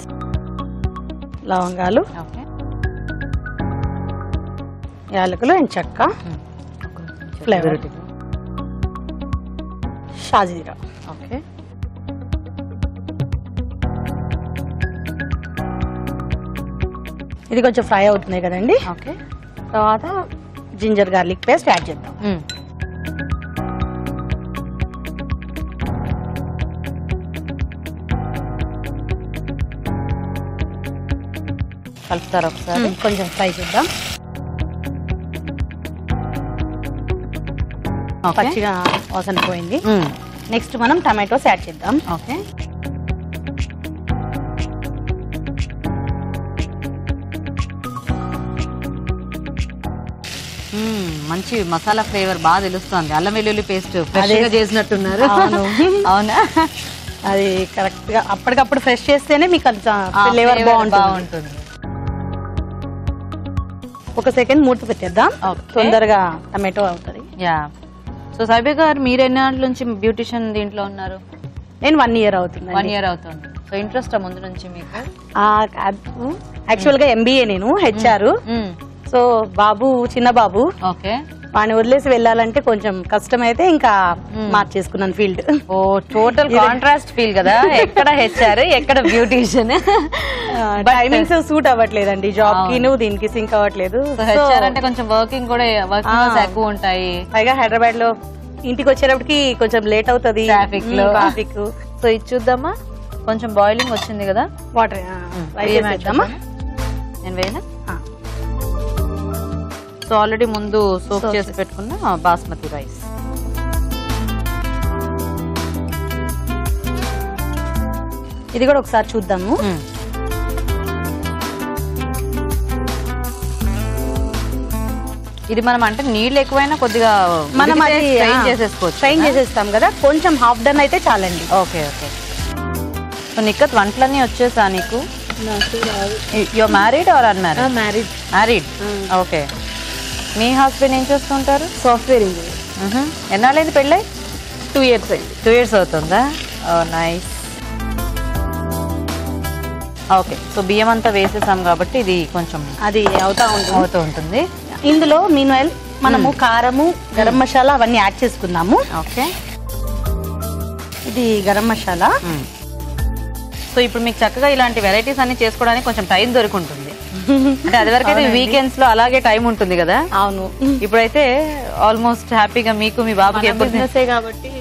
లవంగాలు, యాలకులు అండ్ చెక్క, ఫ్లేవర్, షాజీరా. ఓకే, ఇది కొంచెం ఫ్రై అవుతుంది కదండి. ఓకే, తర్వాత జింజర్ గార్లిక్ పేస్ట్ యాడ్ చేద్దాం. కలుపుతారు ఒకసారి, కొంచెం ఫ్రై చేద్దాం. పచ్చిగా వాసన పోయింది. నెక్స్ట్ మనం టమాటోస్ యాడ్ చేద్దాం. ఓకే, మంచి మసాలా ఫ్లేవర్ బాగా తెలుస్తుంది. అల్లం వెల్లుల్లి పేస్ట్ ఫ్రెష్ గా చేసినట్టున్నారు. అవునా? అది కరెక్ట్ గా అప్పటికప్పుడు ఫ్రెష్ చేస్తేనే మీకు ఫ్లేవర్ బాగుంటుంది. ఒక సెకండ్ మూత పెట్టేద్దాం, తొందరగా టమాటో అవుతుంది. యా. సో సాయిబే గారు మీరు ఎన్ని నాటి నుంచి బ్యూటిషియన్ దీంట్లో ఉన్నారు? నేను 1 year అవుతుంది. 1 year అవుతుంది. సో ఇంట్రెస్ట్ ముందు నుంచి మీకు? యాక్చువల్ గా MBA నేను HR. సో బాబు చిన్న బాబు, ఓకే, వాడిని వదిలేసి వెళ్ళాలంటే కొంచెం కష్టమైతే ఇంకా మార్చేసుకున్నాను ఫీల్డ్. ఓ టోటల్ కాంట్రాస్ట్ ఫీల్ కదా, ఎక్కడ HR ఎక్కడ బ్యూటిషియన్. టైమింగ్స్ సూట్ అవ్వట్లేదండి జాబ్ కి, దీనికి సింక్ అవ్వట్లేదు. HR అంటే కొంచెం వర్కింగ్ కూడా ఎక్కువ ఉంటాయి. పైగా హైదరాబాద్ లో ఇంటికి వచ్చేటప్పటికి కొంచెం లేట్ అవుతుంది ట్రాఫిక్. సో ఇది చూద్దామా, కొంచెం బాయిలింగ్ వచ్చింది కదా, వాటర్ వేద్దామా? నేను వేయనా? సో ఆల్రెడీ ముందు సోక్ చేసి పెట్టుకున్న బాస్మతి రైస్. ఇది కూడా ఒకసారి చూద్దాము. ఇది మనం అంటే నీళ్ళు ఎక్కువైనా కొద్దిగా మనం చేసేసుకోవచ్చు, ఫ్రైన్ చేసేస్తాం కదా, కొంచెం హాఫ్ డన్ అయితే చాలండి. Okay okay. సో నిక్కత్ వంటలన్నీ వచ్చేసా నీకు? Your married or unmarried? Married. Okay. Me husband ఏం చేస్తుంటారు? Software engineer. ఎన్నాళ్ళైంది పెళ్ళై? 2 years అయింది. 2 years అవుతుందా? నైస్. ఓకే, సో బియ్యం అంతా వేసేసాం కాబట్టి ఇది కొంచెం అది అవుతూ ఉంటుంది. ఇందులో మీన్వైల్ మనము కారము, గరం మసాలా అవన్నీ యాడ్ చేసుకుందాము. ఓకే, ఇది గరం మసాలా. సో ఇప్పుడు మీకు చక్కగా ఇలాంటి వెరైటీస్ అన్ని చేసుకోవడానికి కొంచెం టైం దొరుకుంటుంది. అంటే అది వరకు అయితే వీకెండ్స్ లో అలాగే టైం ఉంటుంది కదా. అవును, ఇప్పుడైతే ఆల్మోస్ట్ హ్యాపీగా మీకు మీ బాబుకి కాబట్టి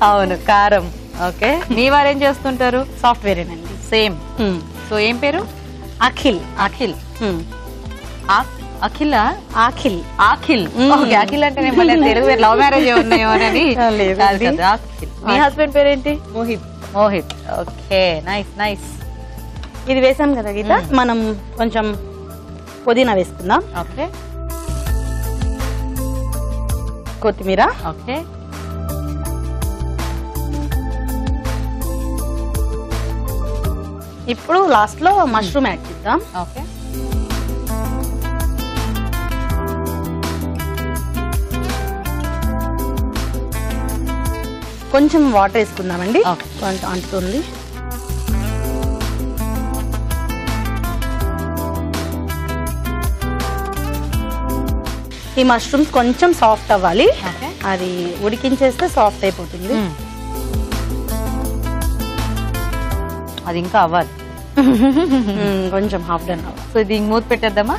అవును, కారం. ఓకే, మీ వారు ఏం చేస్తుంటారు? సాఫ్ట్వేరేనండి. సేమ్. సో ఏం పేరు? అఖిల్. అఖిల్. అఖిల్ అఖిల్ అఖిల్ అంటే నేను మళ్ళీ తెలుగు లవ్ మ్యారేజ్ ఉన్నాయో అని. అఖిల్. మీ హస్బెండ్ పేరేంటి? మోహిత్. Okay, nice nice. ఇది వేసాం కదా గీత, మనం కొంచెం పుదీనా వేసుకుందాం. ఓకే, కొత్తిమీర. ఓకే, ఇప్పుడు లాస్ట్ లో మష్రూమ్ యాడ్ చేద్దాం. ఓకే, కొంచెం వాటర్ వేసుకుందామండి, కొంచెం అంటుతుంది. ఈ మష్రూమ్స్ కొంచెం సాఫ్ట్ అవ్వాలి. ఓకే. అది ఉడికించేస్తే సాఫ్ట్ అయిపోతుంది. అది ఇంకా అవ్వాలి. కొంచెం హాఫ్ డన్ అవ్వాలి. సో ఇది మూత పెట్టేద్దామా?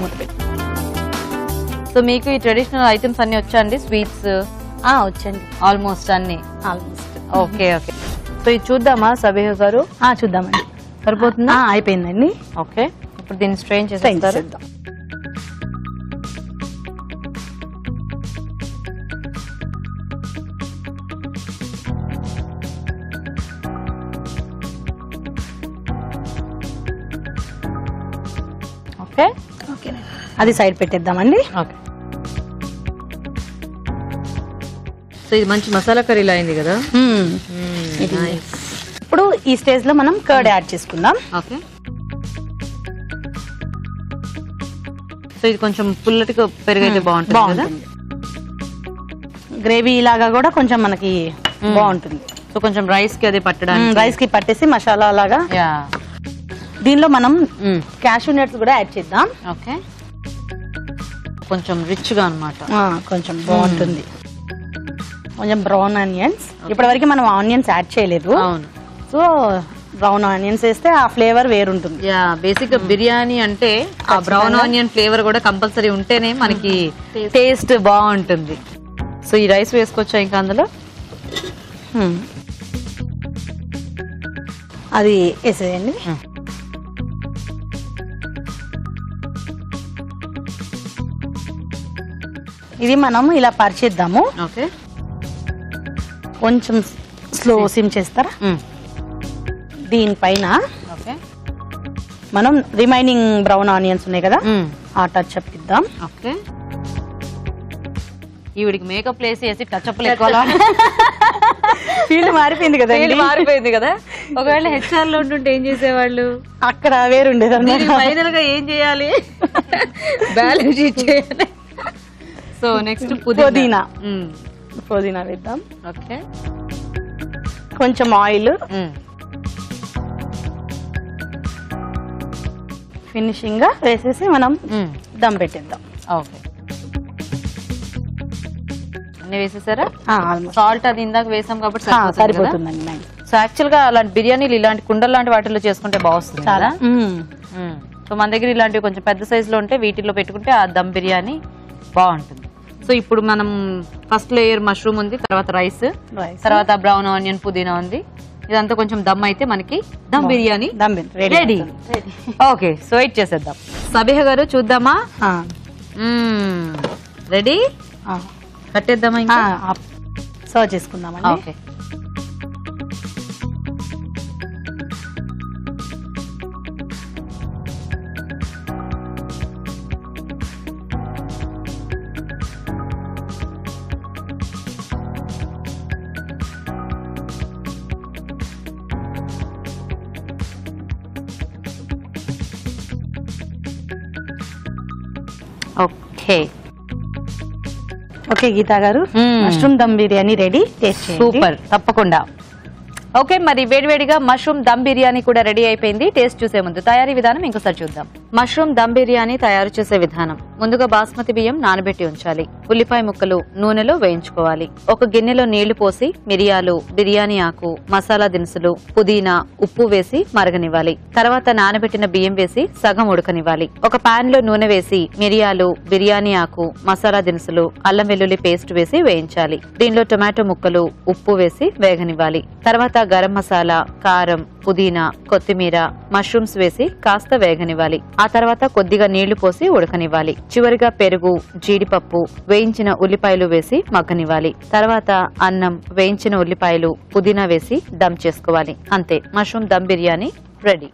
మూత పెట్టి. సో మీకు ఈ ట్రెడిషనల్ ఐటమ్స్ అన్ని వచ్చా అండి? స్వీట్స్ వచ్చండి ఆల్మోస్ట్ అన్ని. ఆల్మోస్ట్. Okay okay. సో ఇది చూద్దామా సబీహ గారు? చూద్దామండి. సరిపోతుందా? అయిపోయిందండి. ఓకే. ఇప్పుడు దీన్ని స్ట్రెయిన్ చేసేస్తారు. ఓకే. అది సైడ్ పెట్టేద్దామండి. ఓకే. సో ఇది మంచి మసాలా కర్రీలా అయింది కదా. ఇప్పుడు ఈ స్టేజ్ లో మనం కర్డ్ యాడ్ చేసుకుందాం. ఓకే. సో ఇది కొంచెం పుల్లటిగా పెరుగైతే బాగుంటుంది కదా. గ్రేవీ లాగా కూడా కొంచెం మనకి బాగుంటుంది. సో కొంచెం రైస్ కి అది పట్టడానికి, రైస్ కి పట్టేసి మసాలా లాగా. దీనిలో మనం క్యాషూ నట్స్ కూడా యాడ్ చేద్దాం. ఓకే. కొంచెం రిచ్ గా అన్నమాట. కొంచెం బాగుంటుంది. కొంచెం బ్రౌన్ ఆనియన్స్. ఇప్పటివరకు మనం ఆనియన్స్ యాడ్ చేయలేదు. అవును. సో బ్రౌన్ ఆనియన్స్ వేస్తే ఆ ఫ్లేవర్ వేరుంటుంది. బేసిక్ గా బిర్యానీ అంటే ఆ బ్రౌన్ ఆనియన్ ఫ్లేవర్ కూడా కంపల్సరీ ఉంటేనే మనకి టేస్ట్ బాగుంటుంది. సో ఈ రైస్ వేసుకోవచ్చా ఇంకా అందులో? అది వేసేయండి. ఇది మనం ఇలా పరిచేద్దాము. ఓకే. కొంచెం స్లో సిమ్ చేస్తారా? దీనిపైన ఓకే. మనం రిమైనింగ్ బ్రౌన్ ఆనియన్స్ ఉన్నాయి కదా, ఆ టచ్ అప్ ఇద్దాం. ఓకే. ఈవిడికి మేకప్ వేసి టచ్ అప్ ఎక్కువ ఫీల్డ్ మారిపోయింది కదా. మారిపోయింది కదా. ఒకవేళ హెచ్ఆర్ లో ఉంటుంటే ఏం చేసేవాళ్ళు? అక్కడ వేరుండేది. ఫైనల్ గా ఏం చేయాలి? బ్యాలెన్స్ షీట్ చేయాలి. సో నెక్స్ట్ పుదీనా. పుదీనా వేద్దాం. ఓకే. కొంచెం ఆయిల్. ఫినిషింగ్ గా వేసేసి మనం దమ్ పెట్టేద్దాం. ఓకే. అన్ని వేసేసారా? ఆల్మోస్ట్. సాల్ట్ అది ఇందాక వేసాం కాబట్టి సరిపోతుందండి. సో యాక్చువల్ గా అలాంటి బిర్యానీలు ఇలాంటి కుండలు లాంటి వాటిలో చేసుకుంటే బాగుంటుంది చాలా. సో మన దగ్గర ఇలాంటివి కొంచెం పెద్ద సైజులో ఉంటే వీటిలో పెట్టుకుంటే ఆ దమ్ బిర్యానీ బాగుంటుంది. సో ఇప్పుడు మనం ఫస్ట్ లేయర్ మష్రూమ్ ఉంది, తర్వాత రైస్, తర్వాత బ్రౌన్ ఆనియన్ పుదీనా ఉంది. ఇదంతా కొంచెం దమ్ అయితే మనకి dum biryani ready. Okay. So wait చేసేద్దాం. సబీహ గారు చూద్దామా? రెడీ. కట్టేద్దామా? ఇంకా సర్వ్ చేసుకుందామండి. ఓకే. ఓకే. ఓకే గీతా గారు, mushroom dum biryani ready. Taste చేయండి. సూపర్. తప్పకుండా. ఓకే. మరి వేడివేడిగా మష్రూమ్ దమ్ బిర్యానీ కూడా రెడీ అయిపోయింది. టేస్ట్ చూసే ముందు తయారీ విధానం ఇంకోసారి చూద్దాం. మష్రూమ్ దమ్ బిర్యానీ తయారు చేసే విధానం: ముందుగా బాస్మతి బియ్యం నానబెట్టి ఉంచాలి. ఉల్లిపాయ ముక్కలు నూనెలో వేయించుకోవాలి. ఒక గిన్నెలో నీళ్లు పోసి మిరియాలు, బిర్యానీ ఆకు, మసాలా దినుసులు, పుదీనా, ఉప్పు వేసి మరగనివ్వాలి. తర్వాత నానబెట్టిన బియ్యం వేసి సగం ఉడకనివ్వాలి. ఒక పాన్ లో నూనె వేసి మిరియాలు, బిర్యానీ ఆకు, మసాలా దినుసులు, అల్లం వెల్లుల్లి పేస్ట్ వేసి వేయించాలి. దీనిలో టొమాటో ముక్కలు, ఉప్పు వేసి వేగనివ్వాలి. తర్వాత గరం మసాలా, కారం, పుదీనా, కొత్తిమీర, మష్రూమ్స్ వేసి కాస్త వేగనివ్వాలి. ఆ తర్వాత కొద్దిగా నీళ్లు పోసి ఉడకనివ్వాలి. చివరిగా పెరుగు, జీడిపప్పు, వేయించిన ఉల్లిపాయలు వేసి మగ్గనివ్వాలి. తర్వాత అన్నం, వేయించిన ఉల్లిపాయలు, పుదీనా వేసి దమ్ చేసుకోవాలి. అంతే, మష్రూమ్ దమ్ బిర్యానీ రెడీ.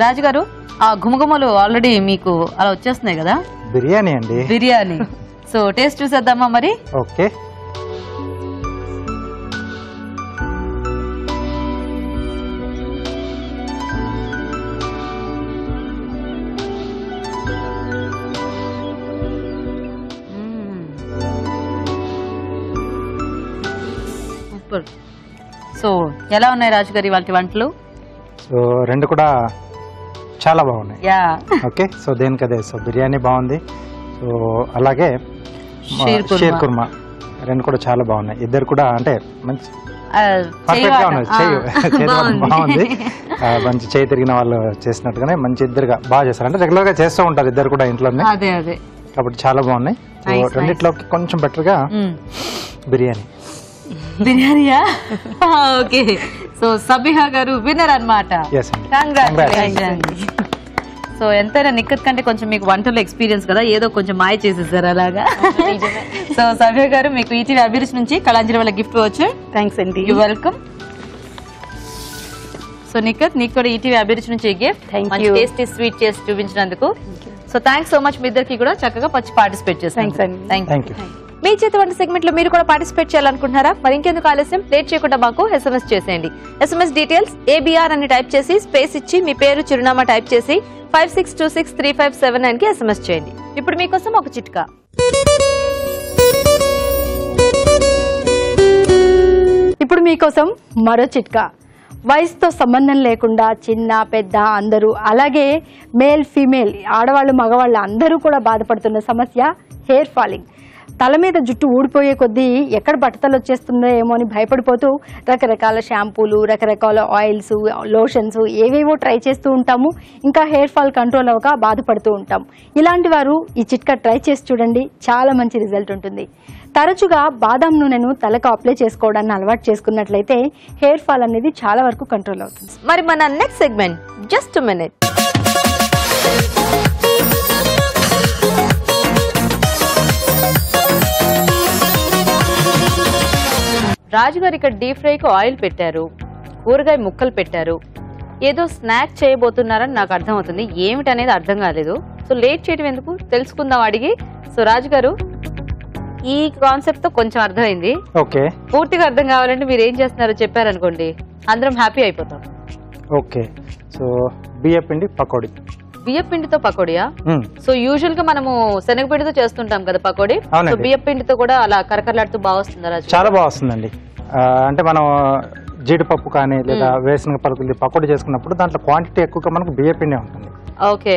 రాజుగారు, ఆ ఘుమఘుమలు ఆల్రెడీ మీకు అలా వచ్చేస్తున్నాయి కదా. బిర్యానీ అండి. బిర్యానీ. సో టేస్ట్ చూసేద్దామా మరి? ఓకే. సూపర్. సో ఎలా ఉన్నాయి రాజుగారి వాళ్ళ వంటలు? సో రెండు కూడా చాలా బాగున్నాయి. యా ఓకే, సో దేనికి అదే. సో బిర్యానీ బాగుంది, సో అలాగే షీర్ కుర్మా రెండు కూడా చాలా బాగున్నాయి. ఇద్దరు కూడా అంటే మంచి పర్ఫెక్ట్ గా ఉన్నాయి. బాగుంది, మంచి చేయి తిరిగిన వాళ్ళు చేసినట్టుగానే మంచి ఇద్దరుగా బాగా చేస్తారు. అంటే రెగ్యులర్ గా చేస్తూ ఉంటారు ఇద్దరు కూడా ఇంట్లోనే, అదే అదే. కాబట్టి చాలా బాగున్నాయి. సో రెండిట్లోకి కొంచెం బెటర్ గా బిర్యానీ. బిర్యానీయా? ఓకే, సో సబిహా గారు విన్నర్ అన్నమాట. Yes అండి. కంగ్రాట్యులేషన్స్. సో ఎంతైనా నిక్కత్ కంటే కొంచెం మీకు వంటలో ఎక్స్పీరియన్స్ కదా, ఏదో కొంచెం మాయ చేసేసారు అలాగా. సో సబిహా గారు మీకు ఈటీవీ అభిరుచి నుంచి కళాంజలి వాళ్ళ గిఫ్ట్ వచ్చి. థ్యాంక్స్ అండి. You welcome. సో నిక్కత్, నీకు కూడా ఈటీవీ అభిరుచి నుంచి gift. Thank you. Tasty sweet చేసి చూపించినందుకు. So thanks so much. మీ ఇద్దరికి కూడా చక్కగా పార్టిసిపేట్ చేస్తాను. Thanks అండి. Thank you. Thank you. మీ చేతి వంట సెగ్మెంట్ లో మీరు కూడా పార్టిసిపేట్ చేయాలనుకుంటున్నారా? మరి ఇంకెందుకు ఆలస్యం, లేట్ చేయకుండా మాకు SMS చేసేయండి. SMS డీటెయిల్స్ ABR అని టైప్ చేసి స్పేస్ ఇచ్చి మీ పేరు చిరునామా టైప్ చేసి 56263579 కి SMS చేయండి. ఇప్పుడు మీకోసం ఒక చిట్కా. ఇప్పుడు మీకోసం మరో చిట్కా. వయసుతో సంబంధం లేకుండా చిన్న పెద్ద అందరూ, అలాగే మేల్ ఫీమేల్ ఆడవాళ్ళు మగవాళ్ళు అందరూ కూడా బాధపడుతున్న సమస్య హెయిర్ ఫాలింగ్. తల మీద జుట్టు ఊడిపోయే కొద్దీ ఎక్కడ బట్టతలు వచ్చేస్తుందో ఏమో అని భయపడిపోతూ రకరకాల షాంపూలు, రకరకాల ఆయిల్స్, లోషన్స్ ఏవేవో ట్రై చేస్తూ ఉంటాము. ఇంకా హెయిర్ ఫాల్ కంట్రోల్ అవ్వక బాధపడుతూ ఉంటాం. ఇలాంటి వారు ఈ చిట్కా ట్రై చేసి చూడండి, చాలా మంచి రిజల్ట్ ఉంటుంది. తరచుగా బాదాం నూనెను తలకు అప్లై చేసుకోవడాన్ని అలవాటు చేసుకున్నట్లయితే హెయిర్ ఫాల్ అనేది చాలా వరకు కంట్రోల్ అవుతుంది. మరి మన నెక్స్ట్ సెగ్మెంట్ జస్ట్ మినిట్. రాజుగారు ఇక్కడ డీప్ ఫ్రైకి ఆయిల్ పెట్టారు, కూరగాయ ముక్కలు పెట్టారు, ఏదో స్నాక్ చేయబోతున్నారని నాకు అర్థం అవుతుంది. ఏమిటనేది అర్థం కాలేదు. సో లేట్ చేయడం ఎందుకు, తెలుసుకుందాం అడిగి. సో రాజుగారు, ఈ కాన్సెప్ట్ తో కొంచెం అర్థమైంది. ఓకే, పూర్తిగా అర్థం కావాలంటే మీరు ఏం చేస్తున్నారో చెప్పారనుకోండి, అందరం హ్యాపీ అయిపోతాం. ఓకే. సో బియ్య పిండి పకోడీ. బియ్య పిండితో పకోడియా? సో యూజువల్ గా మనము శనగపిండితో చేస్తుంటాం కదా పకోడీ. సో బియ్య పిండితో కూడా అలా కరకరలాడుతూ బాగా వస్తుందా? చాలా బాగా వస్తుందండి. అంటే మనం జీడిపప్పు కానీ లేదా వేసిన పలుకులు పకోడీ చేసుకున్నప్పుడు దాంట్లో క్వాంటిటీ ఎక్కువగా మనకు బియ్య పిండి ఉంటుంది. ఓకే.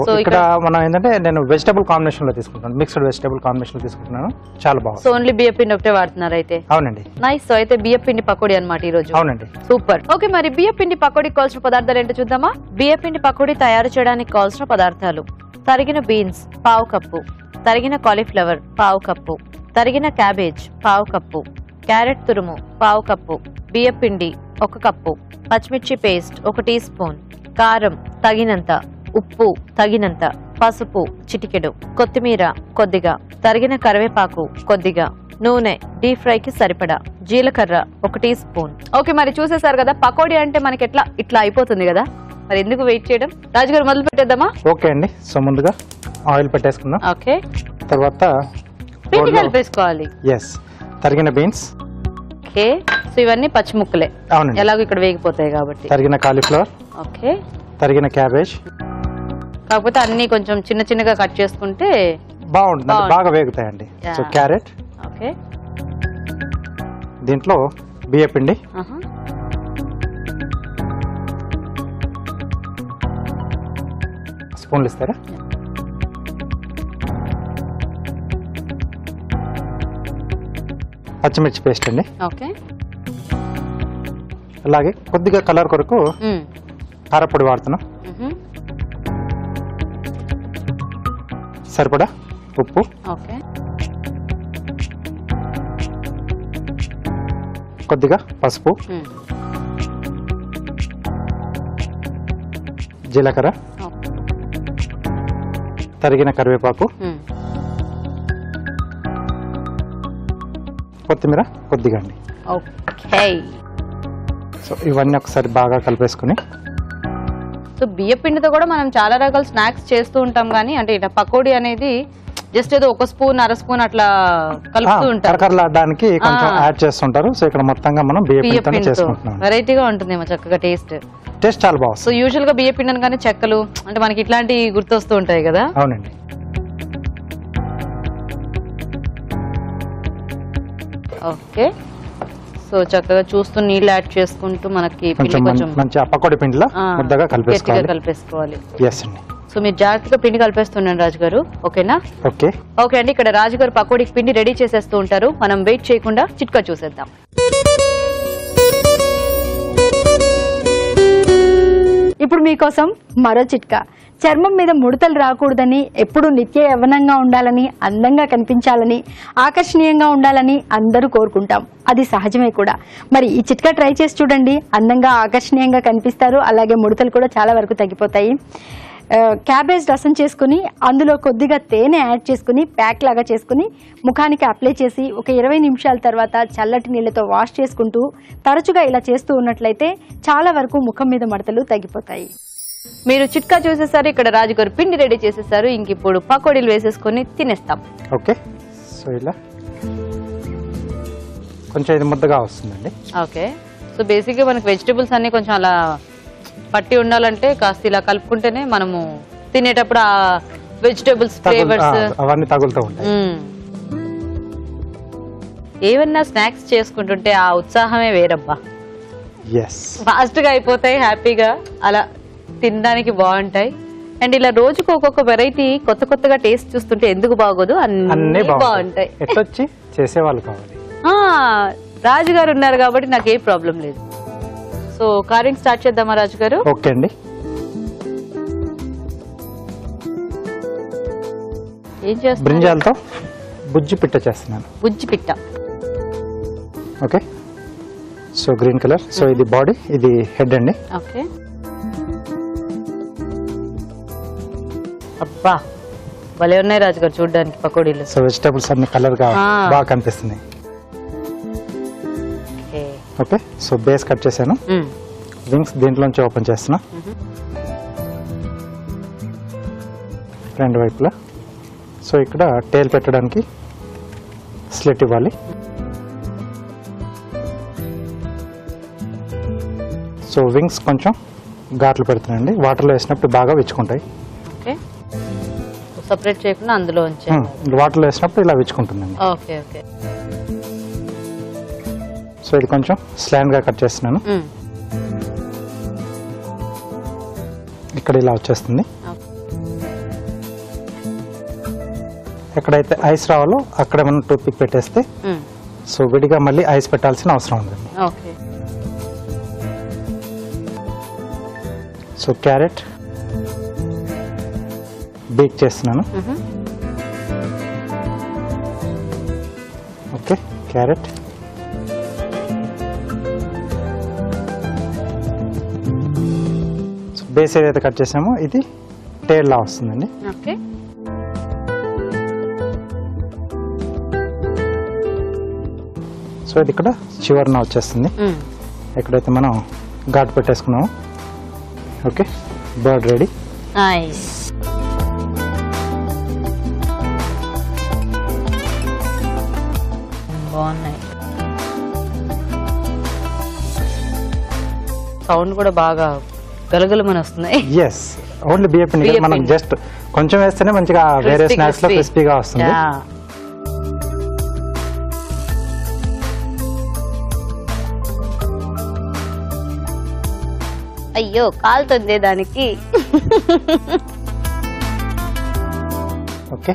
సో ఇక్కడ మనం ఏంటంటే నేను వెజిటబుల్ కాంబినేషన్ లో తీసుకుంటాను, మిక్స్డ్ వెజిటబుల్ కాంబినేషన్ లో తీసుకుంటున్నాను. చాలా బాగుంది. సో ఓన్లీ బియ్య పిండి ఒకటే వాడుతున్నారు అయితే? అవునండి. నైస్. సో అయితే బియ్య పిండి పకోడీ అన్నమాట ఈ రోజు. అవునండి. సూపర్. ఓకే, మరి బియ్య పిండి పకోడీ కావాల్సిన పదార్థాలు ఏంటో చూద్దామా? బియ్య పిండి పకోడీ తయారు చేయడానికి కావాల్సిన పదార్థాలు: తరిగిన బీన్స్ పావు కప్పు, తరిగిన కాలీఫ్లవర్ పావు కప్పు, తరిగిన క్యాబేజ్ పావు కప్పు, క్యారెట్ తురుము పావు కప్పు, బియ్య పిండి 1 కప్పు, పచ్చిమిర్చి పేస్ట్ 1 టీ స్పూన్, కారం తగినంత, ఉప్పు తగినంత, పసుపు చిటికెడు, కొత్తిమీర కొద్దిగా, తరిగిన కరివేపాకు కొద్దిగా, నూనె డీప్ ఫ్రై కి సరిపడా, జీలకర్ర 1 టీ స్పూన్. ఓకే, మరి చూసేసారు కదా పకోడీ అంటే మనకి ఇట్లా అయిపోతుంది కదా, మరి ఎందుకు వెయిట్ చేయడం? రాజుగారు మొదలు పెట్టేద్దామా? ఓకే అండి. సో ముందుగా ఆయిల్ పెట్టేసుకుందాం. ఓకే, తర్వాత పిండి కలిపేసుకోవాలి. ఎస్, తరిగిన బీన్స్. ఓకే, సో ఇవన్నీ పచ్చి ముక్కలే. అవునండి. ఎలాగో ఇక్కడ వేగిపోతాయి కాబట్టి. తరిగిన కాలీఫ్లవర్. ఓకే, తరిగిన క్యాబేజ్. కాకపోతే అన్ని కొంచెం చిన్న చిన్నగా కట్ చేసుకుంటే బాగుంటుంది, బాగా వేగుతాయండి. So carrot. ఓకే, దీంట్లో బియ్య పిండి, స్పూన్లు ఇస్తారా? పచ్చిమిర్చి పేస్ట్ అండి. ఓకే, అలాగే కొద్దిగా కలర్ కొరకు కారపొడి వాడుతున్నాం. సరిపడా ఉప్పు. ఓకే, కొద్దిగా పసుపు, జీలకర్ర, తరిగిన కరివేపాకు, కొత్తిమీర కొద్దిగా అండి. ఓకే, సో ఇవన్నీ ఒకసారి బాగా కలిపేసుకుని. సో బియ్య పిండితో కూడా మనం చాలా రకాల స్నాక్స్ చేస్తూ ఉంటాం, కానీ అంటే ఇట్లా పకోడీ అనేది జస్ట్ ఏదో 1 స్పూన్ 1/2 స్పూన్ అట్లా కలుపుతూ ఉంటారు, కరకరలాడడానికి కొంచెం యాడ్ చేస్తుంటారు. సో ఇక్కడ మొత్తంగా మనం బియ్య పిండితో చేసుకుంటున్నాం. వెరైటీగా ఉంటుందేమో చక్కగా టేస్ట్. టేస్ట్ చాలా బాగుంది. సో యూజువల్ గా బియ్య పిండి కానీ చెక్కలు అంటే మనకి ఇట్లాంటి గుర్తొస్తూ ఉంటాయి కదా. అవునండి. ఓకే, సో చక్కగా చూస్తూ నీళ్ళు యాడ్ చేసుకుంటూ మనకి పిండి కొంచెం మంచి పకోడీ పిండిలో ముద్దగా కలిపేసుకోవాలి. ఎస్ అండి. సో మీరు జాగ్రత్తగా పిండి కలిపేస్తున్నాను రాజుగారు, ఓకేనా? ఓకే అండి. ఇక్కడ రాజుగారు పకోడీకి పిండి రెడీ చేసేస్తూ ఉంటారు. మనం వెయిట్ చేయకుండా చిట్కా చూసేద్దాం. ఇప్పుడు మీకోసం మరో చిట్కా. చర్మం మీద ముడతలు రాకూడదని, ఎప్పుడు నిత్య యవ్వనంగా ఉండాలని, అందంగా కనిపించాలని, ఆకర్షణీయంగా ఉండాలని అందరూ కోరుకుంటాం. అది సహజమే కూడా. మరి ఈ చిట్కా ట్రై చేసి చూడండి. అందంగా ఆకర్షణీయంగా కనిపిస్తారు, అలాగే ముడతలు కూడా చాలా వరకు తగ్గిపోతాయి. క్యాబేజ్ రసం చేసుకుని అందులో కొద్దిగా తేనె యాడ్ చేసుకుని ప్యాక్ లాగా చేసుకుని ముఖానికి అప్లై చేసి ఒక 20 నిమిషాల తర్వాత చల్లటి నీళ్ళతో వాష్ చేసుకుంటూ తరచుగా ఇలా చేస్తూ ఉన్నట్లయితే చాలా వరకు ముఖం మీద మడతలు తగ్గిపోతాయి. మీరు చిట్కా చూసేసారు. ఇక్కడ రాజుగారు పిండి రెడీ చేసేసారు. ఇంక ఇప్పుడు పకోడీలు వేసేసుకుని తినేస్తాం. ఓకే. సో ఇలా కొంచెం ఇది ముద్దగా వస్తుందండి. ఓకే. సో బేసిక్ గా మనకి వెజిటబుల్స్ అన్ని కొంచెం అలా పట్టి ఉండాలంటే కాస్త ఇలా కలుపుకుంటేనే మనము తినేటప్పుడు ఆ వెజిటబుల్స్ ఫ్లేవర్స్ అవన్నీ తగులుతూ ఉంటాయి. ఏమన్నా స్నాక్స్ చేసుకుంటుంటే ఆ ఉత్సాహమే వేరబ్బా. ఎస్. ఫాస్ట్ గా అయిపోతాయి, హ్యాపీగా అలా తినడానికి బాగుంటాయి. అండ్ ఇలా రోజుకు ఒక్కొక్క వెరైటీ కొత్త కొత్తగా టేస్ట్ చూస్తుంటే ఎందుకు బాగోదు, అన్ని బాగుంటాయి. ఎట్టొచ్చి చేసేవాళ్ళు కావాలి. రాజుగారు ఉన్నారు కాబట్టి నాకు ఏ ప్రాబ్లం లేదు. సో కారింగ్ స్టార్ట్ చేద్దామా రాజుగారు? ఓకే అండి. ఏం చేస్తారు? బ్రింజాలతో బుజ్జి పిట్ట చేస్తున్నాను. బుజ్జి పిట్ట. Okay. So green colour. So ఇది బాడీ, ఇది హెడ్ అండి. ఓకే. అబ్బా భలే ఉన్నాయి రాజుగారు చూడడానికి పకోడీలు. సో వెజిటబుల్స్ అన్ని కలర్ గా బాగా కనిపిస్తున్నాయి. ఓకే. సో బేస్ కట్ చేశాను. వింగ్స్ దీంట్లోంచి ఓపెన్ చేస్తున్నా రెండు వైపులా. సో ఇక్కడ టేల్ పెట్టడానికి స్లిట్ ఇవ్వాలి. సో వింగ్స్ కొంచెం ఘాట్లు పెడుతున్నాయండి. వాటర్లో వేసినప్పుడు బాగా విచ్చుకుంటాయి. ఓకే. సెపరేట్ చేయకుండా అందులో వాటర్లో వేసినప్పుడు ఇలా విచ్చుకుంటుందండి. Okay okay. సో ఇది కొంచెం స్లాండ్ గా కట్ చేస్తున్నాను. ఇక్కడ ఇలా వచ్చేస్తుంది. ఎక్కడైతే ఐస్ రావాలో అక్కడ మనం టూత్ పిక్ పెట్టేస్తే సో విడిగా మళ్ళీ ఐస్ పెట్టాల్సిన అవసరం ఉందండి. ఓకే. సో క్యారెట్ బేక్ చేస్తున్నాను. ఓకే. క్యారెట్ బేస్ ఏదైతే కట్ చేసామో ఇది టేల్ లా వస్తుందండి. ఓకే. సో ఇది ఇక్కడ చివరిన వచ్చేస్తుంది. ఎక్కడైతే మనం ఘాటు పెట్టేసుకున్నాము. ఓకే. Bird ready. నైస్. బాగున్నాయి. సౌండ్ కూడా బాగా గలగలమని వస్తున్నాయి. ఎస్. ఓన్లీ బియ్యం పిండి. మనం జస్ట్ కొంచెం వేస్తేనే మంచిగా వేరే స్నాక్స్ లో క్రిస్పీగా వస్తుంది. అయ్యో కాలుతుంది దానికి. ఓకే.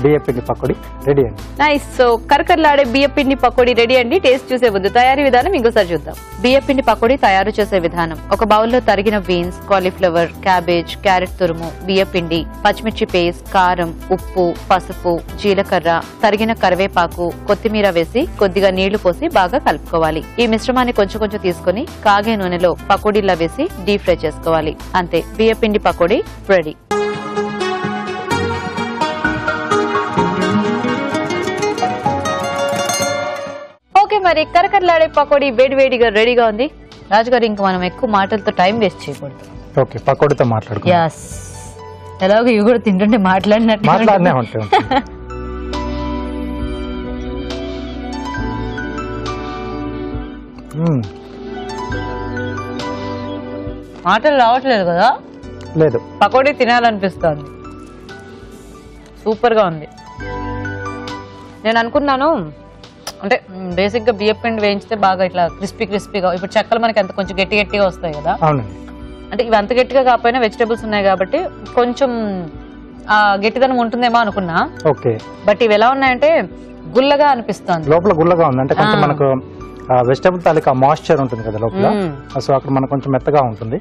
బియ్యపిండి పకోడీ రెడీ అండి. నైస్. సో కరకరలాడే బియ్యపిండి పకోడీ రెడీ అండి. టేస్ట్ చూసే ముందు తయారీ విధానం ఇంకోసారి చూద్దాం. బియ్యపిండి పకోడీ తయారు చేసే విధానం: ఒక బౌల్లో తరిగిన బీన్స్, కాలీఫ్లవర్, క్యాబేజ్, క్యారెట్ తురుము, బియ్యపిండి, పచ్చిమిర్చి పేస్ట్, కారం, ఉప్పు, పసుపు, జీలకర్ర, తరిగిన కరివేపాకు, కొత్తిమీర వేసి కొద్దిగా నీళ్లు పోసి బాగా కలుపుకోవాలి. ఈ మిశ్రమాన్ని కొంచెం కొంచెం తీసుకుని కాగే నూనెలో పకోడీలా వేసి డీప్ ఫ్రై చేసుకోవాలి. అంతే, బియ్యపిండి పకోడీ రెడీ. మరి కరకరలాడే పకోడీ వేడివేడిగా రెడీగా ఉంది. రాజుగారు ఇంకా మనం ఎక్కువ మాటలతో టైం వేస్ట్ చేయకూడదు. ఓకే. పకోడీతో మాట్లాడుకుందాం. yes. ఎలాగో ఇవి కూడా తింటుంటే మాట్లాడినట్టు మాట్లాడనే ఉంటాయి. మాటలు రావట్లేదు కదా? లేదు. పకోడీ తినాలనిపిస్తోంది. సూపర్ గా ఉంది. నేను అనుకున్నాను అంటే బేసిక్ గా బియ్యం పిండి వేయించితే బాగా ఇట్లా క్రిస్పీగా, ఇప్పుడు చెక్కలు మనకి ఎంత కొంచెం గట్టిగా వస్తాయి కదా. అవునండి. అంటే ఇవి అంత గట్టిగా కాకపోయినా వెజిటేబుల్స్ ఉన్నాయి కాబట్టి కొంచెం గట్టిదనం ఉంటుందేమో అనుకున్నా. ఓకే. బట్ ఇవి ఎలా ఉన్నాయంటే గుల్లగా అనిపిస్తుంది, లోపల గుల్లగా ఉంది. అంటే కొంచెం మనకు వెజిటేబుల్ తాలూకా మాయిశ్చర్ ఉంటుంది కదా లోపల, సో అక్కడ మనకు కొంచెం మెత్తగా ఉంటుంది.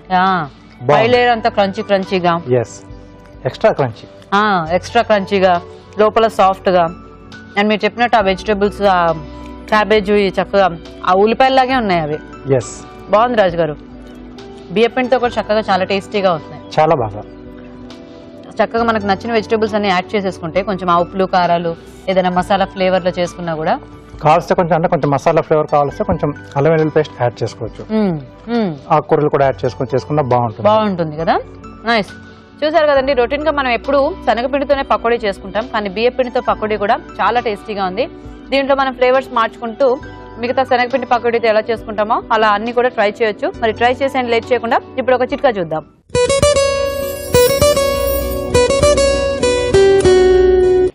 పై లేయర్ అంతా క్రంచీగా, ఎక్స్ట్రా క్రంచీగా, లోపల సాఫ్ట్ గా. అండ్ మీరు చెప్పినట్టు ఆ వెజిటేబుల్స్, క్యాబేజ్ చక్కగా ఆ ఉల్లిపాయలాగే ఉన్నాయి అవి. బాగుంది రాజు గారు. బియ్యం పిండితో కూడా చక్కగా చాలా టేస్టీగా వస్తున్నాయి. చాలా బాగా చక్కగా మనకు నచ్చిన వెజిటేబుల్స్ అన్ని యాడ్ చేసేసుకుంటే కొంచెం ఆ ఉప్పులు కారాలు ఏదైనా మసాలా ఫ్లేవర్ లో చేసుకున్నా కూడా కావాల్సి కొంచెం, అంటే కొంచెం మసాలా ఫ్లేవర్ కావాల్సి కొంచెం అల్లం వెల్లుల్లి పేస్ట్ యాడ్ చేసుకోవచ్చు. ఆకుకూరలు కూడా యాడ్ చేసుకున్నా బాగుంటుంది కదా. నైస్. చూసారు కదండి, రొటీన్ గా మనం ఎప్పుడు శనగపిండితోనే పకోడీ చేసుకుంటాం, కానీ బియ్యం పిండితో పకోడీ కూడా చాలా టేస్టీగా ఉంది. దీంట్లో మనం ఫ్లేవర్స్ మార్చుకుంటూ మిగతా శనగపిండి పకోడీతో ఎలా చేసుకుంటామో అలా అన్ని కూడా ట్రై చేయొచ్చు. మరి ట్రై చేసి లేట్ చేయకుండా ఇప్పుడు ఒక చిట్కా చూద్దాం.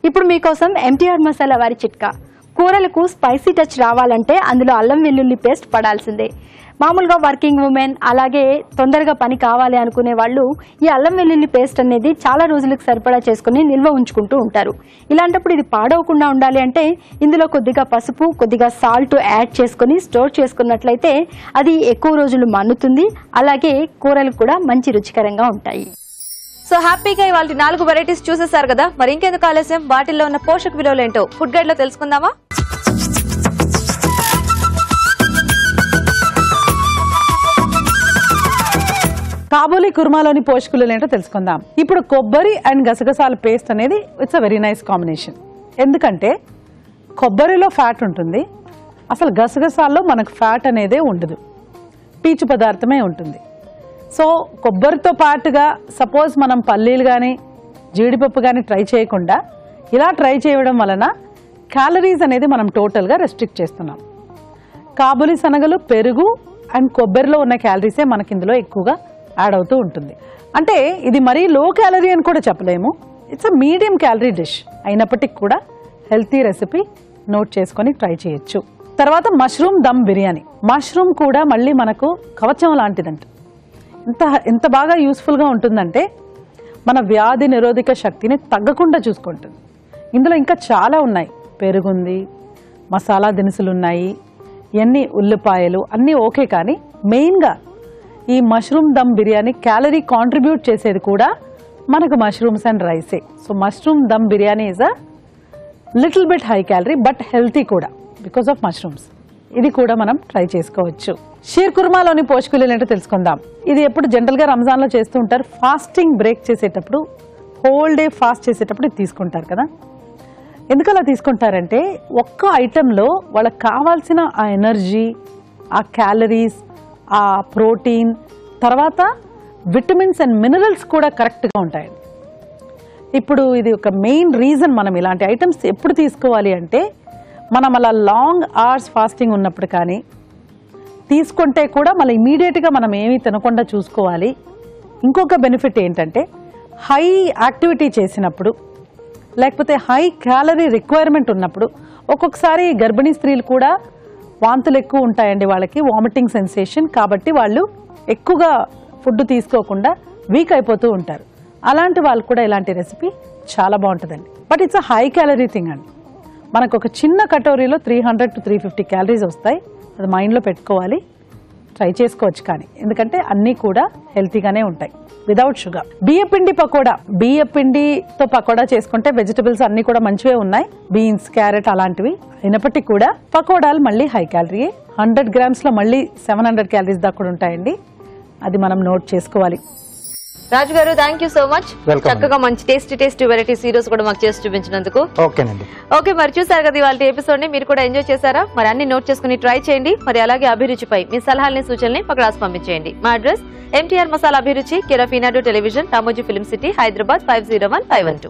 ఇప్పుడు మీకోసం ఎంటీఆర్ మసాలా వారి చిట్కా. కూరలకు స్పైసీ టచ్ రావాలంటే అందులో అల్లం వెల్లుల్లి పేస్ట్ పడాల్సిందే. మామూలుగా వర్కింగ్ ఉమెన్ అలాగే తొందరగా పని కావాలి అనుకునే వాళ్ళు ఈ అల్లం వెల్లుల్లి పేస్ట్ అనేది చాలా రోజులకు సరిపడా చేసుకుని నిల్వ ఉంచుకుంటూ ఉంటారు. ఇలాంటప్పుడు ఇది పాడవకుండా ఉండాలి అంటే ఇందులో కొద్దిగా పసుపు, కొద్దిగా సాల్ట్ యాడ్ చేసుకుని స్టోర్ చేసుకున్నట్లయితే అది ఎక్కువ రోజులు మన్నుతుంది. అలాగే కూరలు కూడా మంచి రుచికరంగా ఉంటాయి. సో హ్యాపీగా ఇవాళ 4 వెరైటీస్ చూసేసారు కదా. మరి ఇంకెందుకు ఆలస్యం, వాటిల్లో ఉన్న పోషక విలువలు ఏంటో ఫుడ్ గైడ్ లో తెలుసుకుందామా? కాబూలీ కుర్మాలోని పోషకులు ఏంటో తెలుసుకుందాం. ఇప్పుడు కొబ్బరి అండ్ గసగసాల పేస్ట్ అనేది it's a very nice combination. ఎందుకంటే కొబ్బరిలో ఫ్యాట్ ఉంటుంది, అసలు గసగసాల్లో మనకు ఫ్యాట్ అనేదే ఉండదు, పీచు పదార్థమే ఉంటుంది. సో కొబ్బరితో పాటుగా సపోజ్ మనం పల్లీలు కానీ జీడిపప్పు కానీ ట్రై చేయకుండా ఇలా ట్రై చేయడం వలన క్యాలరీస్ అనేది మనం టోటల్గా రెస్ట్రిక్ట్ చేస్తున్నాం. కాబూలీ శనగలు, పెరుగు అండ్ కొబ్బరిలో ఉన్న క్యాలరీసే మనకి ఇందులో ఎక్కువగా యాడ్ అవుతూ ఉంటుంది. అంటే ఇది మరీ లో క్యాలరీ అని కూడా చెప్పలేము, it's a medium calorie dish అయినప్పటికీ కూడా హెల్తీ రెసిపీ నోట్ చేసుకొని ట్రై చేయొచ్చు. తర్వాత మష్రూమ్ దమ్ బిర్యానీ. మష్రూమ్ కూడా మళ్ళీ మనకు కవచం లాంటిదంట. ఎంత బాగా యూస్ఫుల్గా ఉంటుందంటే మన వ్యాధి నిరోధక శక్తిని తగ్గకుండా చూసుకుంటుంది. ఇందులో ఇంకా చాలా ఉన్నాయి, పెరుగుంది, మసాలా దినుసులు ఉన్నాయి, ఇవన్నీ ఉల్లిపాయలు అన్నీ ఓకే. కానీ మెయిన్గా ఈ mushroom dum biryani calorie contribute చేసేది కూడా మనకు మష్రూమ్స్ అండ్ రైసే. So mushroom dum biryani is a little bit high calorie but healthy కూడా బికాస్ ఆఫ్ మష్రూమ్స్. ఇది కూడా మనం ట్రై చేసుకోవచ్చు. షీర్ కుర్మాలోని పోషకులు ఏంటో తెలుసుకుందాం. ఇది ఎప్పుడు జనరల్గా రంజాన్లో చేస్తూ ఉంటారు, ఫాస్టింగ్ బ్రేక్ చేసేటప్పుడు, హోల్ డే ఫాస్ట్ చేసేటప్పుడు ఇది తీసుకుంటారు కదా. ఎందుకు అలా తీసుకుంటారంటే ఒక్క ఐటెంలో వాళ్ళకి కావాల్సిన ఆ ఎనర్జీ, ఆ క్యాలరీస్, ఆ ప్రోటీన్, తర్వాత విటమిన్స్ అండ్ మినరల్స్ కూడా కరెక్ట్గా ఉంటాయండి. ఇప్పుడు ఇది ఒక మెయిన్ రీజన్ మనం ఇలాంటి ఐటమ్స్ ఎప్పుడు తీసుకోవాలి అంటే మనం అలా లాంగ్ అవర్స్ ఫాస్టింగ్ ఉన్నప్పుడు కానీ తీసుకుంటే కూడా మళ్ళీ ఇమీడియట్గా మనం ఏమీ తినకుండా చూసుకోవాలి. ఇంకొక బెనిఫిట్ ఏంటంటే హై యాక్టివిటీ చేసినప్పుడు లేకపోతే హై క్యాలరీ రిక్వైర్మెంట్ ఉన్నప్పుడు ఒక్కొక్కసారి గర్భిణీ స్త్రీలు కూడా వాంతులు ఎక్కువ ఉంటాయండి, వాళ్ళకి వామిటింగ్ సెన్సేషన్, కాబట్టి వాళ్ళు ఎక్కువగా ఫుడ్ తీసుకోకుండా వీక్ అయిపోతూ ఉంటారు. అలాంటి వాళ్ళు కూడా ఇలాంటి రెసిపీ చాలా బాగుంటుందండి. But it's a high calorie thing అండి. మనకు ఒక చిన్న కటోరీలో 300 to 350 క్యాలరీస్ వస్తాయి. అది మైండ్లో పెట్టుకోవాలి, ట్రై చేసుకోవచ్చు. కానీ ఎందుకంటే అన్నీ కూడా హెల్తీగానే ఉంటాయి విదౌట్ షుగర్. బియ్యపిండి పకోడా, బియ్యపిండితో పకోడా చేసుకుంటే వెజిటబుల్స్ అన్నీ కూడా మంచివే ఉన్నాయి, బీన్స్, క్యారెట్ అలాంటివి. అయినప్పటికీ కూడా పకోడాలు మళ్ళీ హై క్యాలరీయే. 100 grams మళ్ళీ 700 క్యాలరీస్ దాకా కూడా ఉంటాయండి. అది మనం నోట్ చేసుకోవాలి. రాజు గారు, thank you so much. Welcome. చక్కగా మంచి టేస్టీ వెరైటీస్ ఈ రోజు కూడా మాకు చేసి చూపించినందుకు. ఓకేనండి. ఓకే, మరి చూసారు కదా ఇవాళ ఎపిసోడ్ ని, మీరు కూడా ఎంజాయ్ చేశారా? మరి అన్ని నోట్ చేసుకుని ట్రై చేయండి. మరి అలాగే అభిరుచిపై మీ సలహాలని, సూచనల్ని మాకు రాసి పంపించేయండి. మా అడ్రస్ ఎంటీఆర్ మసాలా అభిరుచి, care of Eenadu television, Ramoji film city, Hyderabad 50151.